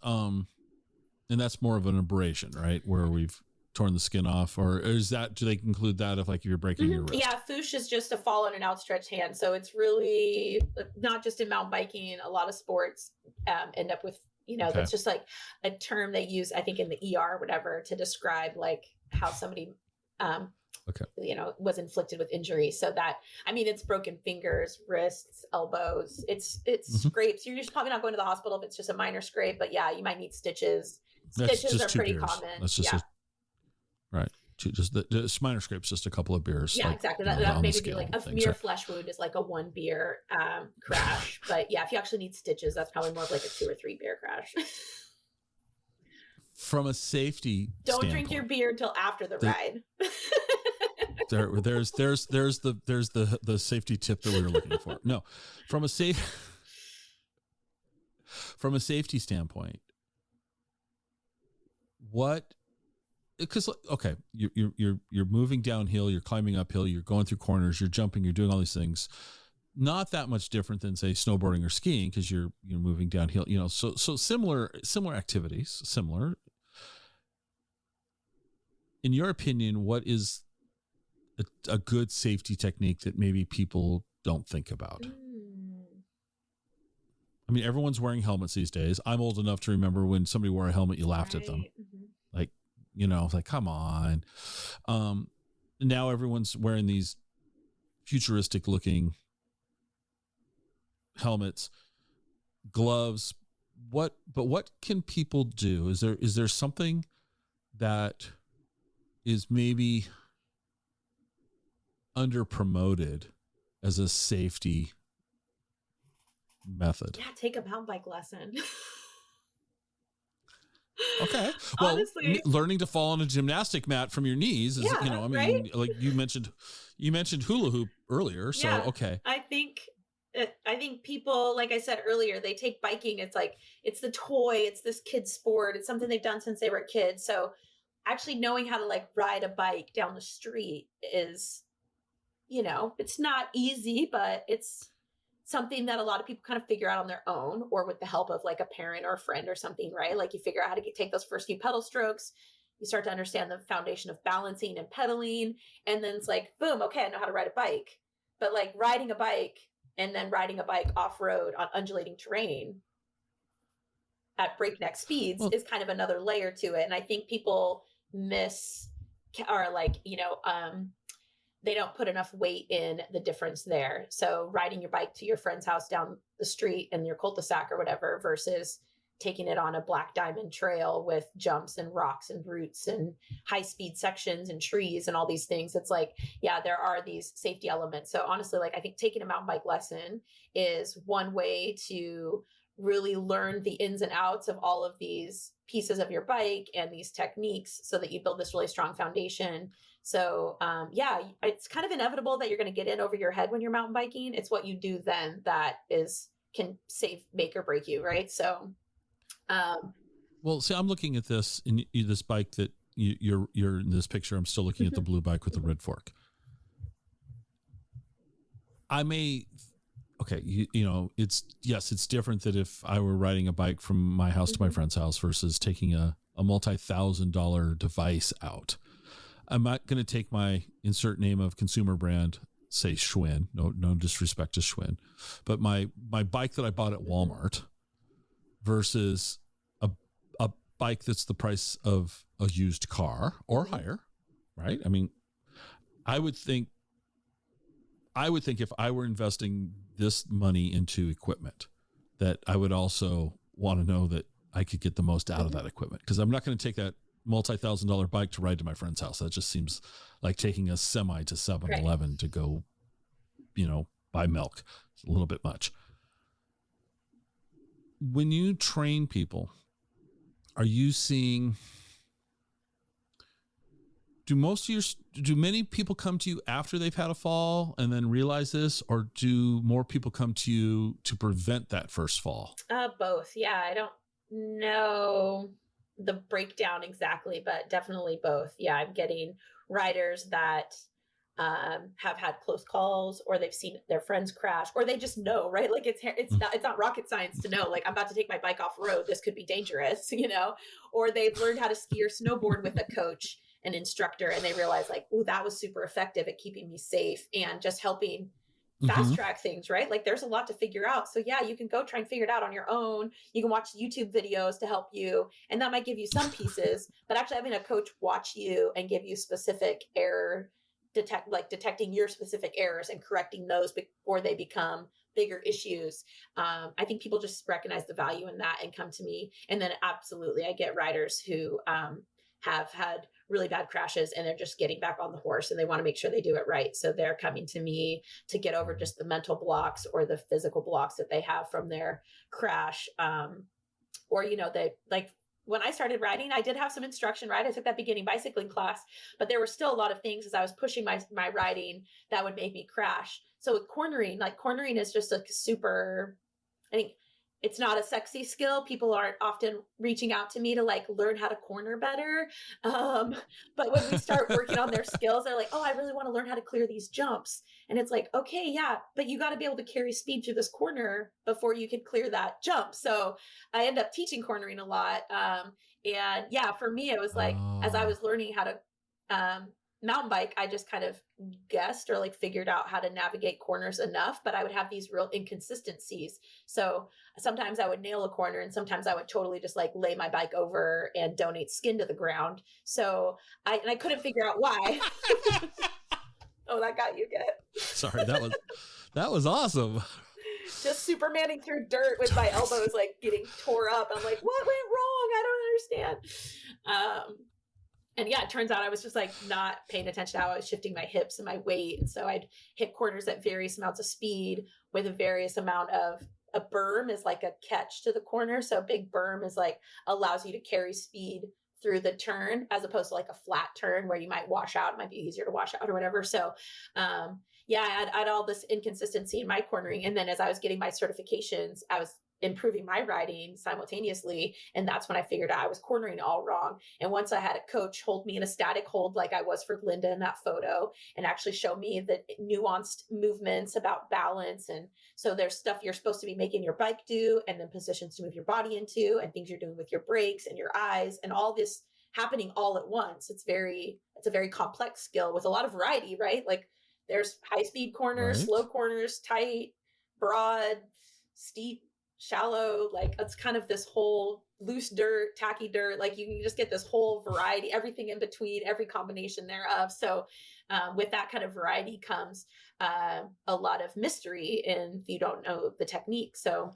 more of an abrasion, right? Where we've torn the skin off, or is that, do they include that if like you're breaking your wrist? Yeah, foosh is just a fall on an outstretched hand. So it's really not just in mountain biking. A lot of sports end up with, that's just like a term they use, I think, in the ER or whatever to describe like how somebody, was inflicted with injury. So that, I mean, it's broken fingers, wrists, elbows. It's scrapes. You're just probably not going to the hospital if it's just a minor scrape, but yeah, you might need stitches. Stitches are pretty common. That's just right. Just the minor scrapes, just a couple of beers. Yeah, like, exactly. That maybe be like a mere flesh wound is like a 1 beer crash. But yeah, if you actually need stitches, that's probably more of like a 2 or 3 beer crash. From a safety don't drink your beer until after the ride. There's the safety tip that we were looking for. No, from a safety standpoint, because okay, you're moving downhill, you're climbing uphill, you're going through corners, you're jumping, you're doing all these things. Not that much different than say snowboarding or skiing, because you're moving downhill. So similar activities. Similar. In your opinion, what is a good safety technique that maybe people don't think about? I mean, everyone's wearing helmets these days. I'm old enough to remember when somebody wore a helmet, you laughed at them. Like, like, come on. Now everyone's wearing these futuristic looking helmets, gloves. But what can people do? Is there something that is maybe under promoted as a safety method? Yeah, take a mountain bike lesson. Okay. Well, honestly, learning to fall on a gymnastic mat from your knees is, right? Like you mentioned hula hoop earlier. So, okay. I think people, like I said earlier, they take biking. It's like, it's the toy, it's this kid's sport. It's something they've done since they were kids. So actually knowing how to like ride a bike down the street is, it's not easy, but it's something that a lot of people kind of figure out on their own or with the help of like a parent or a friend or something, right? Like you figure out how to take those first few pedal strokes. You start to understand the foundation of balancing and pedaling. And then it's like, boom, okay, I know how to ride a bike. But like riding a bike and then riding a bike off-road on undulating terrain at breakneck speeds is kind of another layer to it. And I think people they don't put enough weight in the difference there. So riding your bike to your friend's house down the street in your cul-de-sac or whatever versus taking it on a black diamond trail with jumps and rocks and roots and high speed sections and trees and all these things. It's like, yeah, there are these safety elements. So honestly, like I think taking a mountain bike lesson is one way to really learn the ins and outs of all of these pieces of your bike and these techniques so that you build this really strong foundation. So it's kind of inevitable that you're going to get in over your head when you're mountain biking. It's what you do then that can make or break you, right? So well, see, I'm looking at this in this bike that you're in this picture. I'm still looking at the blue bike with the red fork. It's different that if I were riding a bike from my house to my friend's house versus taking a multi-$1,000 device out. I'm not going to take my insert name of consumer brand, say Schwinn, no disrespect to Schwinn, but my bike that I bought at Walmart versus a bike that's the price of a used car or higher, right? I mean, I would think if I were investing this money into equipment, that I would also want to know that I could get the most out of that equipment, because I'm not going to take that multi-$1,000 bike to ride to my friend's house. That just seems like taking a semi to 7-Eleven to go, buy milk. It's a little bit much. When you train people, are you seeing, do many people come to you after they've had a fall and then realize this, or do more people come to you to prevent that first fall? Both. Yeah. I don't know the breakdown exactly, but definitely both. Yeah. I'm getting riders that have had close calls, or they've seen their friends crash, or they just know, right? Like it's not rocket science to know, like, I'm about to take my bike off road. This could be dangerous, or they've learned how to ski or snowboard with a coach an instructor, and they realize like, oh, that was super effective at keeping me safe and just helping fast track things, right? Like there's a lot to figure out. So yeah, you can go try and figure it out on your own. You can watch YouTube videos to help you, and that might give you some pieces, but actually having a coach watch you and give you specific error detecting your specific errors and correcting those before they become bigger issues. I think people just recognize the value in that and come to me. And then absolutely, I get riders who have had really bad crashes and they're just getting back on the horse and they want to make sure they do it right. So they're coming to me to get over just the mental blocks or the physical blocks that they have from their crash. Or, they like, when I started riding, I did have some instruction, right? I took that beginning bicycling class, but there were still a lot of things as I was pushing my riding that would make me crash. So with cornering is just a super, I think it's not a sexy skill. People aren't often reaching out to me to like learn how to corner better. But when we start working on their skills, they're like, oh, I really want to learn how to clear these jumps. And it's like, okay, yeah, but you got to be able to carry speed through this corner before you can clear that jump. So I end up teaching cornering a lot. And yeah, for me, it was like, as I was learning how to mountain bike, I just kind of guessed or like figured out how to navigate corners enough, but I would have these real inconsistencies. So sometimes I would nail a corner and sometimes I would totally just like lay my bike over and donate skin to the ground. So I couldn't figure out why. Oh, that got you good. Sorry, that was awesome. Just Supermaning through dirt with my elbows like getting tore up. I'm like, what went wrong? I don't understand. And yeah, it turns out I was just like not paying attention to how I was shifting my hips and my weight. And so I'd hit corners at various amounts of speed with a various amount of a berm is like a catch to the corner. So a big berm is like allows you to carry speed through the turn as opposed to like a flat turn where you might wash out. It might be easier to wash out or whatever. So yeah, I had all this inconsistency in my cornering. And then as I was getting my certifications, I was improving my riding simultaneously. And that's when I figured out I was cornering all wrong. And once I had a coach hold me in a static hold, like I was for Linda in that photo, and actually show me the nuanced movements about balance. And so there's stuff you're supposed to be making your bike do, and then positions to move your body into, and things you're doing with your brakes and your eyes, and all this happening all at once. It's a very complex skill with a lot of variety, right? Like there's high speed corners, Right. slow corners, tight, broad, steep, shallow, like it's kind of this whole loose dirt, tacky dirt, like you can just get this whole variety, everything in between, every combination thereof. So with that kind of variety comes a lot of mystery if you don't know the technique. So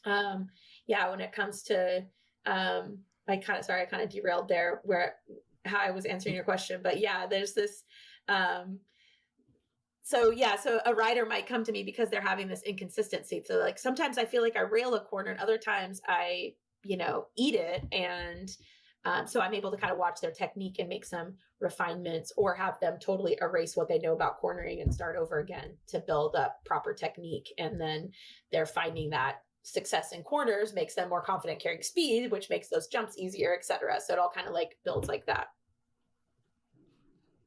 yeah, when it comes to I kind of derailed there how I was answering your question, but yeah, there's this so a rider might come to me because they're having this inconsistency. So like sometimes I feel like I rail a corner and other times I, eat it. And so I'm able to kind of watch their technique and make some refinements or have them totally erase what they know about cornering and start over again to build up proper technique. And then they're finding that success in corners makes them more confident carrying speed, which makes those jumps easier, et cetera. So it all kind of like builds like that.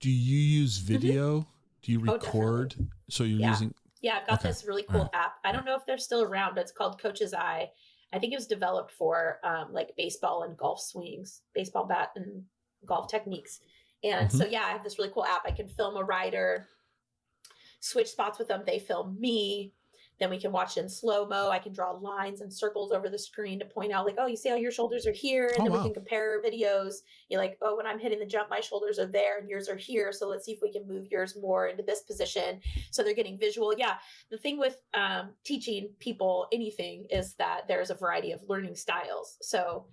Do you use video? Do you record? Definitely. So you're using... Yeah, I've got this really cool app. I don't know if they're still around, but it's called Coach's Eye. I think it was developed for like baseball and golf swings, baseball bat and golf techniques. And so, yeah, I have this really cool app. I can film a rider, switch spots with them. They film me. Then we can watch in slow-mo. I can draw lines and circles over the screen to point out like, oh, you see how your shoulders are here? And then we can compare videos. You're like, oh, when I'm hitting the jump, my shoulders are there and yours are here. So let's see if we can move yours more into this position. So they're getting visual. Yeah. The thing with teaching people anything is that there's a variety of learning styles. So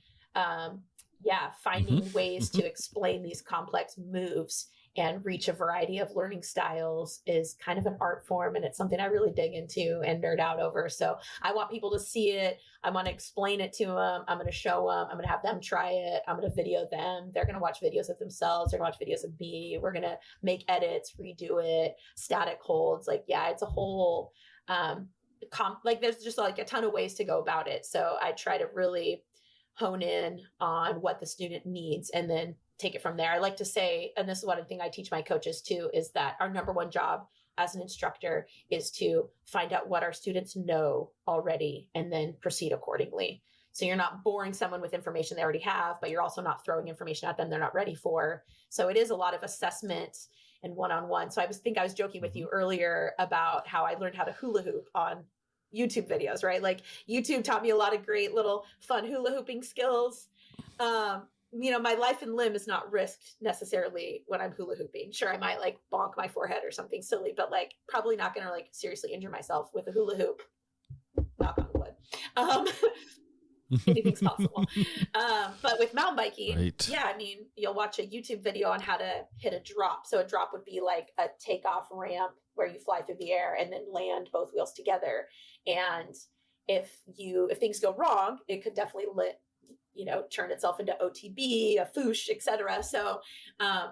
finding ways to explain these complex moves and reach a variety of learning styles is kind of an art form. And it's something I really dig into and nerd out over. So I want people to see it. I want to explain it to them. I'm going to show them. I'm going to have them try it. I'm going to video them. They're going to watch videos of themselves. They're going to watch videos of me. We're going to make edits, redo it, static holds. Like, yeah, it's a whole, there's just like a ton of ways to go about it. So I try to really hone in on what the student needs and then take it from there. I like to say, and this is one thing I teach my coaches too, is that our number one job as an instructor is to find out what our students know already and then proceed accordingly. So you're not boring someone with information they already have, but you're also not throwing information at them they're not ready for. So it is a lot of assessment and one-on-one. So I was joking with you earlier about how I learned how to hula hoop on YouTube videos, right? Like YouTube taught me a lot of great little fun hula hooping skills. My life and limb is not risked necessarily when I'm hula hooping. Sure, I might like bonk my forehead or something silly, but like probably not going to like seriously injure myself with a hula hoop. Knock on wood. Anything's possible. But with mountain biking, right. Yeah, I mean, you'll watch a YouTube video on how to hit a drop. So a drop would be like a takeoff ramp where you fly through the air and then land both wheels together. And if things go wrong, it could definitely turn itself into OTB, a foosh, etc. So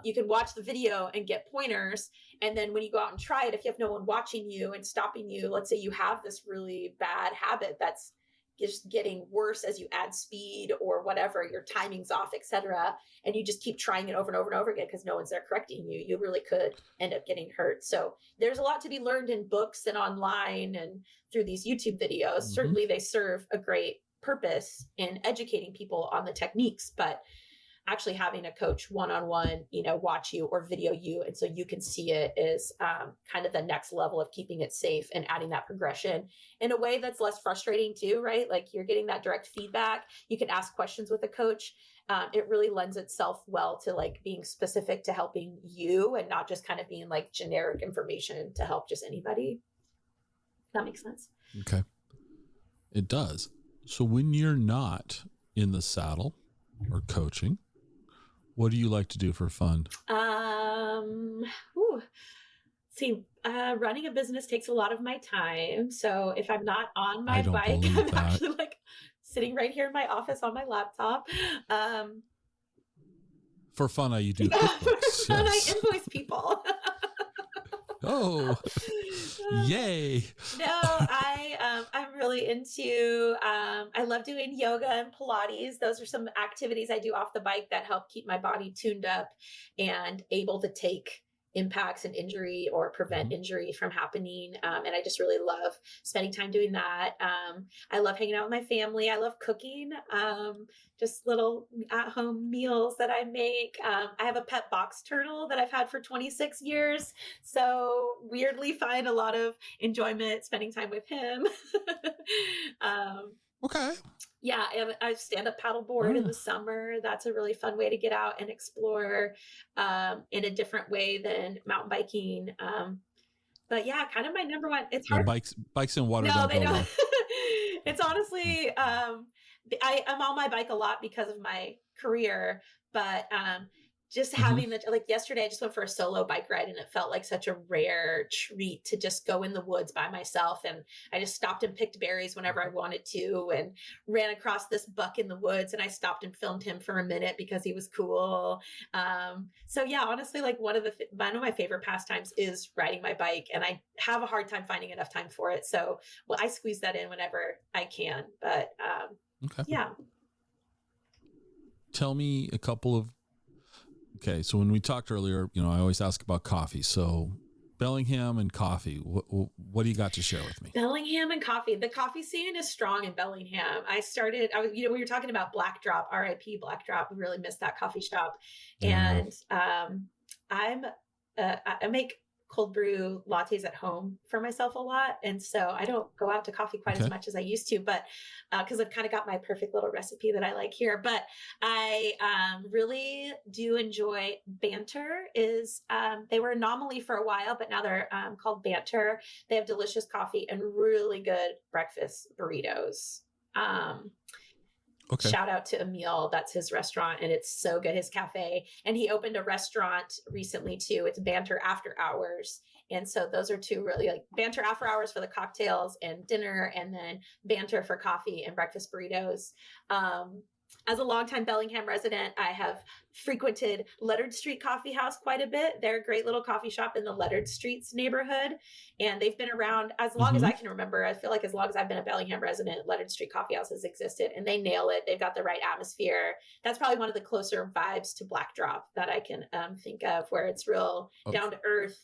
you can watch the video and get pointers. And then when you go out and try it, if you have no one watching you and stopping you, let's say you have this really bad habit that's just getting worse as you add speed or whatever, your timing's off, etc. And you just keep trying it over and over and over again because no one's there correcting you, you really could end up getting hurt. So there's a lot to be learned in books and online and through these YouTube videos. Certainly they serve a great purpose in educating people on the techniques, but actually having a coach one-on-one, watch you or video you, and so you can see it is kind of the next level of keeping it safe and adding that progression in a way that's less frustrating too, right? Like you're getting that direct feedback. You can ask questions with a coach. It really lends itself well to like being specific to helping you and not just kind of being like generic information to help just anybody. That makes sense. Okay. It does. So when you're not in the saddle or coaching, what do you like to do for fun? Running a business takes a lot of my time. So if I'm not on my bike, I'm that. actually like sitting right here in my office on my laptop. For fun, you do cookbooks. For fun, yes. I invoice people. Oh, yay. No, I'm really into, I love doing yoga and Pilates. Those are some activities I do off the bike that help keep my body tuned up and able to take impacts and injury or prevent injury from happening. And I just really love spending time doing that. I love hanging out with my family. I love cooking, just little at-home meals that I make. I have a pet box turtle that I've had for 26 years. So weirdly find a lot of enjoyment spending time with him. Okay. Yeah, and I stand-up paddleboard in the summer. That's a really fun way to get out and explore in a different way than mountain biking. But yeah, kind of my number one. It's hard. Bikes and water. No, they don't. It's honestly, I'm on my bike a lot because of my career, but just having like yesterday, I just went for a solo bike ride and it felt like such a rare treat to just go in the woods by myself. And I just stopped and picked berries whenever I wanted to and ran across this buck in the woods. And I stopped and filmed him for a minute because he was cool. So yeah, honestly, like one of my favorite pastimes is riding my bike, and I have a hard time finding enough time for it. So I squeeze that in whenever I can, but yeah. Tell me a couple of, okay, so when we talked earlier, I always ask about coffee. So Bellingham and coffee, what do you got to share with me? Bellingham and coffee. The coffee scene is strong in Bellingham. We were talking about Black Drop, RIP Black Drop. We really missed that coffee shop. Yeah. And I make cold brew lattes at home for myself a lot. And so I don't go out to coffee quite as much as I used to, but because I've kind of got my perfect little recipe that I like here. But I really do enjoy Banter. They were Anomaly for a while, but now they're called Banter. They have delicious coffee and really good breakfast burritos. Okay. Shout out to Emil. That's his restaurant and it's so good, his cafe. And he opened a restaurant recently too. It's Banter After Hours. And so those are two really like Banter After Hours for the cocktails and dinner, and then Banter for coffee and breakfast burritos. As a longtime Bellingham resident, I have frequented Leonard Street Coffee House quite a bit. They're a great little coffee shop in the Leonard Streets neighborhood. And they've been around as long as I can remember. I feel like as long as I've been a Bellingham resident, Leonard Street Coffee House has existed, and they nail it. They've got the right atmosphere. That's probably one of the closer vibes to Black Drop that I can think of, where it's real down to earth.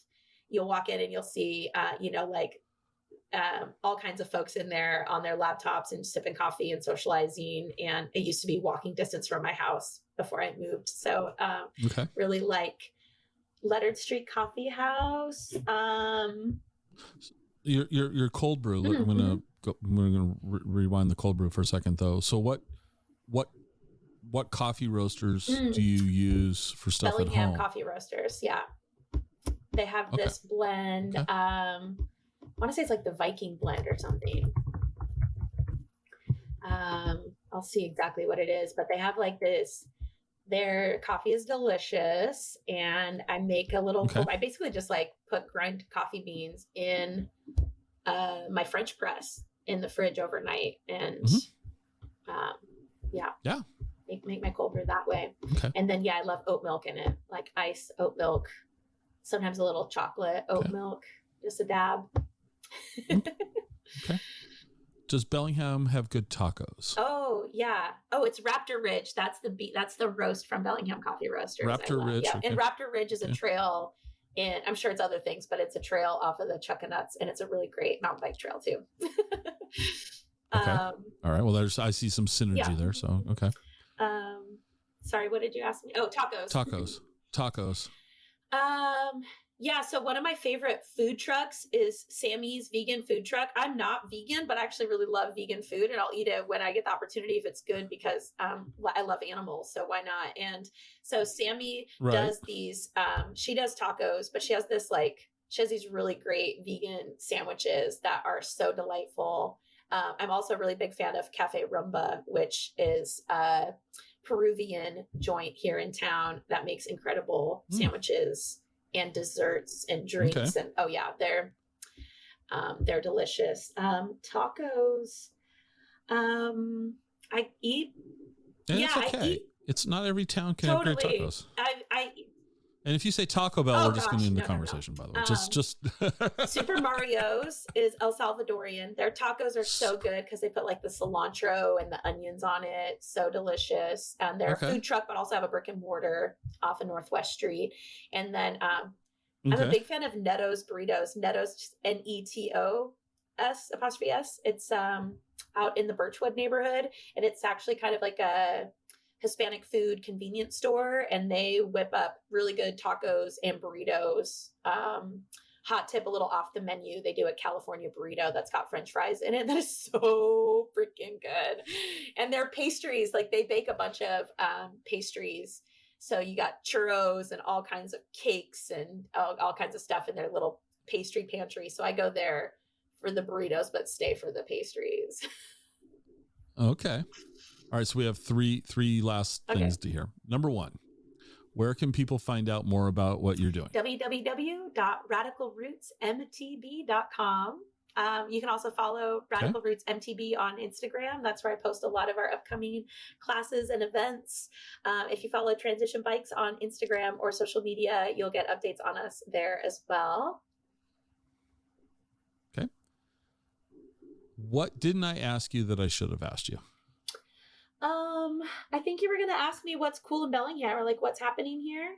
You'll walk in and you'll see, like all kinds of folks in there on their laptops and sipping coffee and socializing. And it used to be walking distance from my house before I moved. So really like Leonard Street Coffee House. Your cold brew. I'm gonna rewind the cold brew for a second though. So what coffee roasters do you use for stuff Bellingham at home? coffee roasters. Yeah, they have this blend. I want to say it's like the Viking blend or something. I'll see exactly what it is, but they have like this. Their coffee is delicious, and I make a little. I basically just like put grind coffee beans in my French press in the fridge overnight, and make my cold brew that way. And then I love oat milk in it, like ice oat milk, sometimes a little chocolate oat milk, just a dab. Does Bellingham have good tacos? Oh yeah. Oh, it's Raptor Ridge. That's the roast from Bellingham Coffee Roasters. Raptor Ridge. Yeah. And Raptor Ridge is a trail, and I'm sure it's other things, but it's a trail off of the Chuckanuts, and it's a really great mountain bike trail too. All right. Well, I see some synergy there. So sorry, what did you ask me? Oh, tacos. So one of my favorite food trucks is Sammy's vegan food truck. I'm not vegan, but I actually really love vegan food, and I'll eat it when I get the opportunity if it's good, because I love animals, so why not? And so Sammy does these, she does tacos, but she has these really great vegan sandwiches that are so delightful. I'm also a really big fan of Cafe Rumba, which is a Peruvian joint here in town that makes incredible sandwiches and desserts and drinks. And they're delicious. Tacos. I eat. And it's okay. I eat, it's not every town can have great tacos. And if you say Taco Bell, we're just going to end the conversation, by the way. Just Super Mario's is El Salvadorian. Their tacos are so good because they put like the cilantro and the onions on it. So delicious. And they're a food truck, but also have a brick and mortar off of Northwest Street. And then I'm a big fan of Neto's Burritos. Neto's Netos''S. It's out in the Birchwood neighborhood, and it's actually kind of like a Hispanic food convenience store, and they whip up really good tacos and burritos. Hot tip, a little off the menu, they do a California burrito that's got French fries in it that is so freaking good. And their pastries, like they bake a bunch of pastries, so you got churros and all kinds of cakes and all kinds of stuff in their little pastry pantry. So I go there for the burritos but stay for the pastries. Okay. All right, so we have three last things to hear. Number one, where can people find out more about what you're doing? www.radicalrootsmtb.com. You can also follow Radical Roots MTB on Instagram. That's where I post a lot of our upcoming classes and events. If you follow Transition Bikes on Instagram or social media, you'll get updates on us there as well. Okay. What didn't I ask you that I should have asked you? I think you were going to ask me what's cool in Bellingham, or like what's happening here.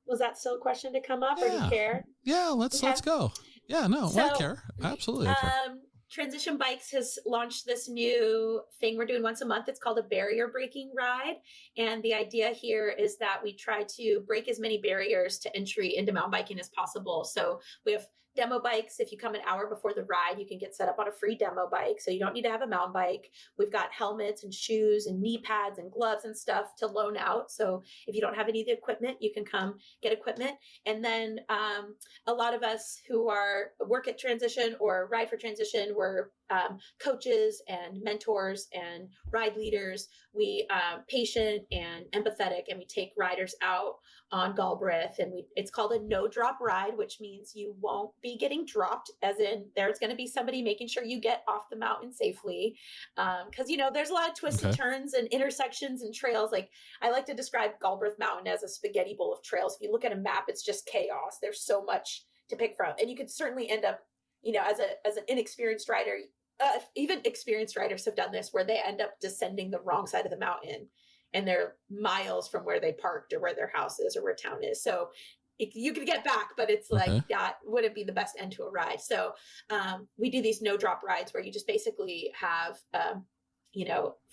Was that still a question to come up, or do you care? Yeah, let's go. Yeah, no, I care. Absolutely, I care. Transition Bikes has launched this new thing we're doing once a month. It's called a barrier breaking ride. And the idea here is that we try to break as many barriers to entry into mountain biking as possible. So we have demo bikes. If you come an hour before the ride, you can get set up on a free demo bike. So you don't need to have a mountain bike. We've got helmets and shoes and knee pads and gloves and stuff to loan out. So if you don't have any of the equipment, you can come get equipment. And then a lot of us who work at Transition or ride for Transition, we're coaches and mentors and ride leaders. We patient and empathetic, and we take riders out on Galbraith, and it's called a no drop ride, which means you won't be getting dropped, as in there's going to be somebody making sure you get off the mountain safely. Because there's a lot of twists and turns and intersections and trails. Like I like to describe Galbraith Mountain as a spaghetti bowl of trails. If you look at a map, it's just chaos. There's so much to pick from, and you could certainly end up, as an inexperienced rider. Even experienced riders have done this, where they end up descending the wrong side of the mountain, and they're miles from where they parked or where their house is or where town is. So you could get back, but it's like that wouldn't be the best end to a ride. So we do these no drop rides where you just basically have,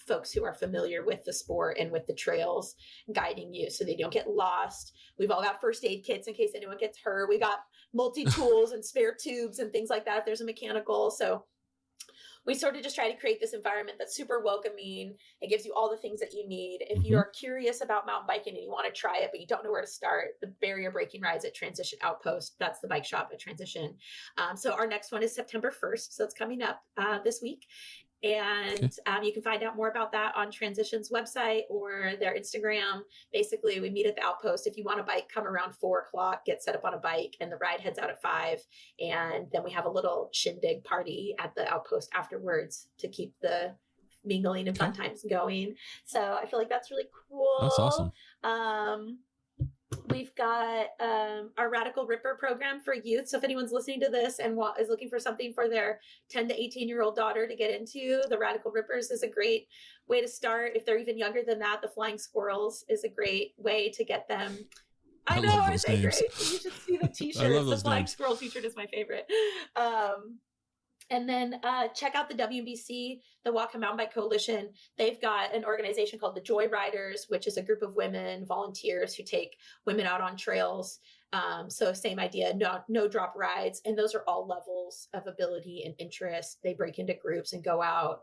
folks who are familiar with the sport and with the trails guiding you so they don't get lost. We've all got first aid kits in case anyone gets hurt. We got multi-tools and spare tubes and things like that if there's a mechanical. So we sort of just try to create this environment that's super welcoming. It gives you all the things that you need. If you are curious about mountain biking and you want to try it, but you don't know where to start, the barrier breaking rides at Transition Outpost, that's the bike shop at Transition. So our next one is September 1st. So it's coming up this week. And you can find out more about that on Transition's website or their Instagram. Basically, we meet at the Outpost. If you want a bike, come around 4:00, get set up on a bike, and the ride heads out at 5. And then we have a little shindig party at the Outpost afterwards to keep the mingling and fun times going. So I feel like that's really cool. That's awesome. We've got our Radical Ripper program for youth. So if anyone's listening to this and is looking for something for their 10 to 18-year-old daughter to get into, the Radical Rippers is a great way to start. If they're even younger than that, the Flying Squirrels is a great way to get them. I know, aren't they great? You should see the t-shirts. The Flying Squirrel t-shirt is my favorite. And then check out the WBC, the Walk and Mountain Bike Coalition. They've got an organization called the Joy Riders, which is a group of women volunteers who take women out on trails. So same idea, no drop rides. And those are all levels of ability and interest. They break into groups and go out.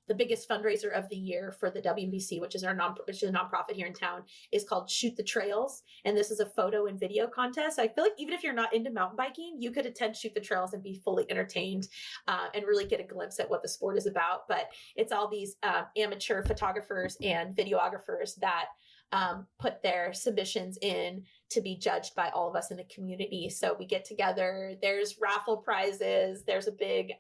The biggest fundraiser of the year for the WBC, which is a nonprofit here in town, is called Shoot the Trails. And this is a photo and video contest. I feel like even if you're not into mountain biking, you could attend Shoot the Trails and be fully entertained and really get a glimpse at what the sport is about. But it's all these amateur photographers and videographers that put their submissions in to be judged by all of us in the community. So we get together, there's raffle prizes, there's a big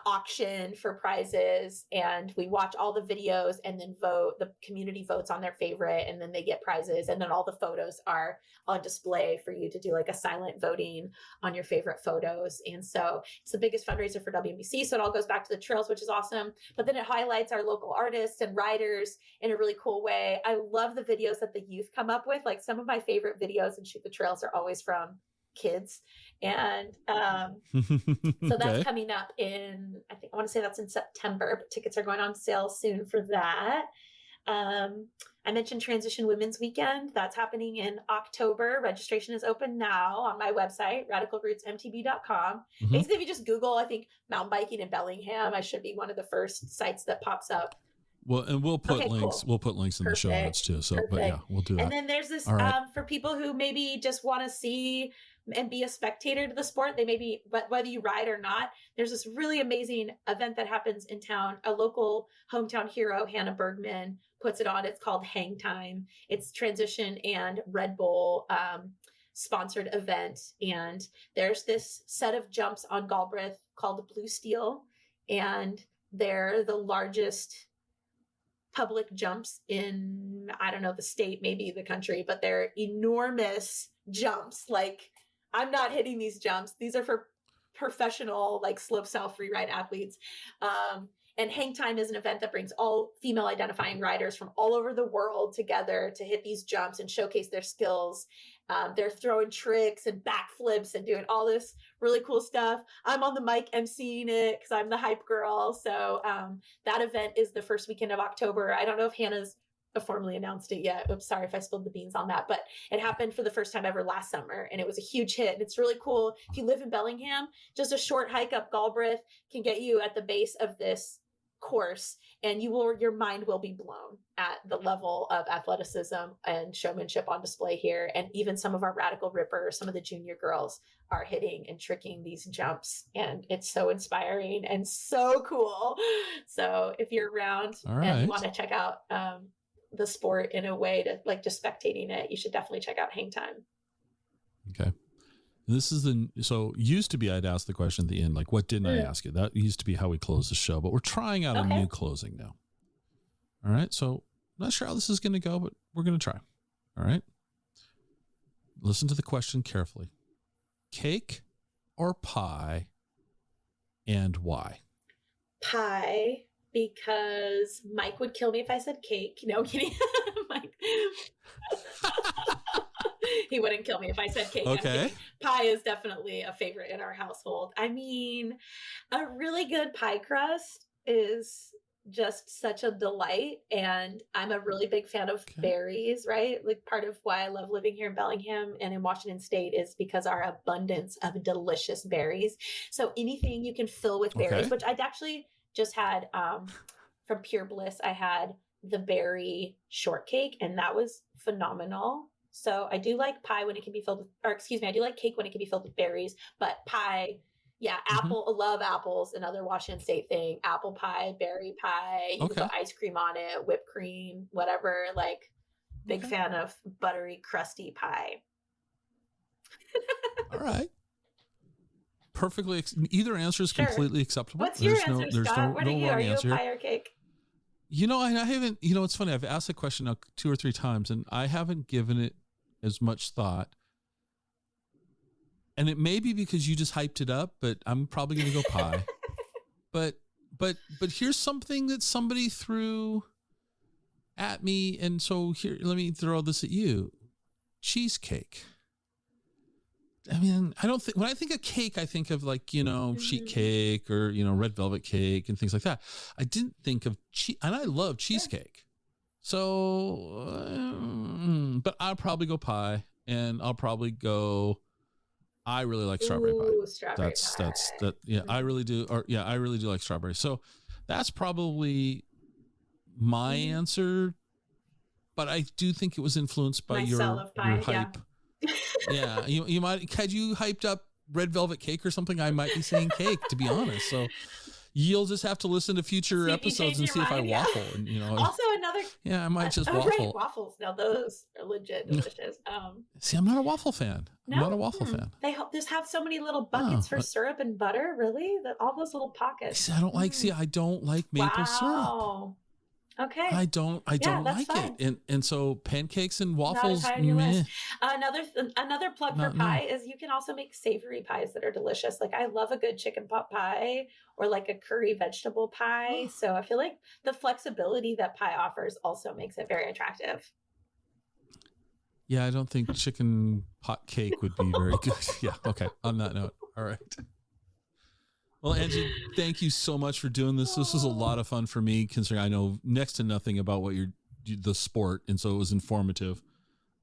auction for prizes, and we watch all the videos and then vote. The community votes on their favorite, and then they get prizes, and then all the photos are on display for you to do like a silent voting on your favorite photos. And so it's the biggest fundraiser for WBC, so it all goes back to the trails, which is awesome. But then it highlights our local artists and riders in a really cool way. I love the videos that the youth come up with. Like some of my favorite videos in Shoot the Trails are always from kids. And so that's coming up in, I want to say that's in September, but tickets are going on sale soon for that. I mentioned Transition Women's Weekend. That's happening in October. Registration is open now on my website, radicalrootsmtb.com. Basically, if you just Google, I think, mountain biking in Bellingham, I should be one of the first sites that pops up. Well, and we'll put links. Cool. We'll put links in the show notes too. So, but yeah, we'll do that. And then there's this for people who maybe just want to see and be a spectator to the sport. They maybe, but whether you ride or not, there's this really amazing event that happens in town. A local hometown hero, Hannah Bergman, puts it on. It's called Hang Time. It's Transition and Red Bull sponsored event. And there's this set of jumps on Galbraith called the Blue Steel, and they're the largest public jumps in, I don't know, the state, maybe the country, but they're enormous jumps. Like, I'm not hitting these jumps. These are for professional, like, slopestyle freeride athletes. And Hang Time is an event that brings all female identifying riders from all over the world together to hit these jumps and showcase their skills. They're throwing tricks and backflips and doing all this really cool stuff. I'm on the mic emceeing it because I'm the hype girl. So that event is the first weekend of October. I don't know if Hannah's formally announced it yet. Oops, sorry if I spilled the beans on that, but it happened for the first time ever last summer, and it was a huge hit. And it's really cool. If you live in Bellingham, just a short hike up Galbraith can get you at the base of this course, and your mind will be blown at the level of athleticism and showmanship on display here. And even some of our Radical Rippers, some of the junior girls, are hitting and tricking these jumps, and it's so inspiring and so cool. So if you're around and you want to check out the sport in a way to, like, just spectating it, you should definitely check out Hang Time. Okay. This is so used to be, I'd ask the question at the end, like, what didn't I ask you? That used to be how we close the show, but we're trying out a new closing now. All right. So I'm not sure how this is going to go, but we're going to try. All right. Listen to the question carefully. Cake or pie, and why? Pie, because Mike would kill me if I said cake. No, kidding. Mike. He wouldn't kill me if I said cake. Okay. Pie is definitely a favorite in our household. I mean, a really good pie crust is just such a delight. And I'm a really big fan of berries, right? Like part of why I love living here in Bellingham and in Washington State is because our abundance of delicious berries. So anything you can fill with berries, which I'd actually just had from Pure Bliss, I had the berry shortcake, and that was phenomenal. So I do like pie when it can be filled with, or excuse me, I do like cake when it can be filled with berries, but pie, yeah, apple, I love apples, another Washington State thing, apple pie, berry pie, you can put ice cream on it, whipped cream, whatever, like big fan of buttery, crusty pie. All right. Perfectly. Either answer is completely acceptable. What's your answer, Scott? What are you? Are you a pie or cake? You know, I haven't, you know, it's funny. I've asked the question now 2 or 3 times and I haven't given it as much thought. And it may be because you just hyped it up, but I'm probably going to go pie. but here's something that somebody threw at me. And so here, let me throw this at you. Cheesecake. I mean, I don't think, when I think of cake, I think of like, you know, sheet cake or, you know, red velvet cake and things like that. I didn't think of and I love cheesecake. So, but I'll probably go pie and I'll probably go, I really like strawberry pie. Strawberry pie. Yeah, I really do. I really do like strawberry. So that's probably my answer, but I do think it was influenced by your hype. Yeah, you might, had you hyped up red velvet cake or something, I might be saying cake, to be honest. So you'll just have to listen to future episodes and see if I waffle. And you know, also another. Yeah, I might just waffle. Right, waffles. Now those are legit delicious. See, I'm not a waffle fan. No? I'm not a waffle fan. They just have so many little buckets for syrup and butter. Really, that all those little pockets. See, I don't like. See, I don't like maple syrup. Okay. I don't like it. And so pancakes and waffles. Another plug for pie is you can also make savory pies that are delicious. Like I love a good chicken pot pie or like a curry vegetable pie. So I feel like the flexibility that pie offers also makes it very attractive. Yeah, I don't think chicken pot cake would be very good. Yeah. Okay. On that note. All right. Well, Angie, thank you so much for doing this. This was a lot of fun for me, considering I know next to nothing about the sport, and so it was informative.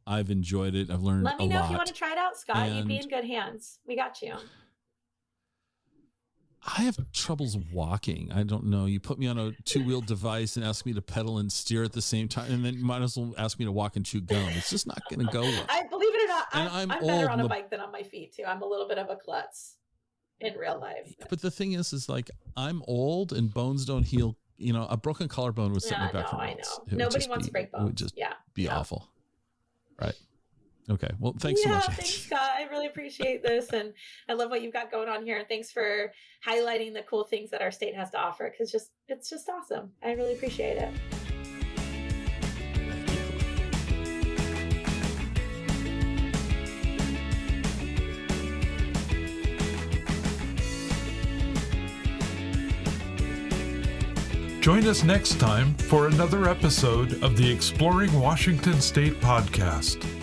I've enjoyed it. I've learned a lot. Let me know if you want to try it out, Scott. You'd be in good hands. We got you. I have troubles walking. I don't know. You put me on a 2-wheeled device and ask me to pedal and steer at the same time, and then you might as well ask me to walk and chew gum. It's just not going to go well. Believe it or not, I'm better on a old. bike than on my feet, too. I'm a little bit of a klutz in real life. But the thing is like I'm old and bones don't heal. You know, a broken collarbone would set me back for months. Nobody wants to break bones. It would just be awful. Right. Okay. Well, thanks so much. Thanks, Scott. I really appreciate this. And I love what you've got going on here. And thanks for highlighting the cool things that our state has to offer. Because it's just awesome. I really appreciate it. Join us next time for another episode of the Exploring Washington State podcast.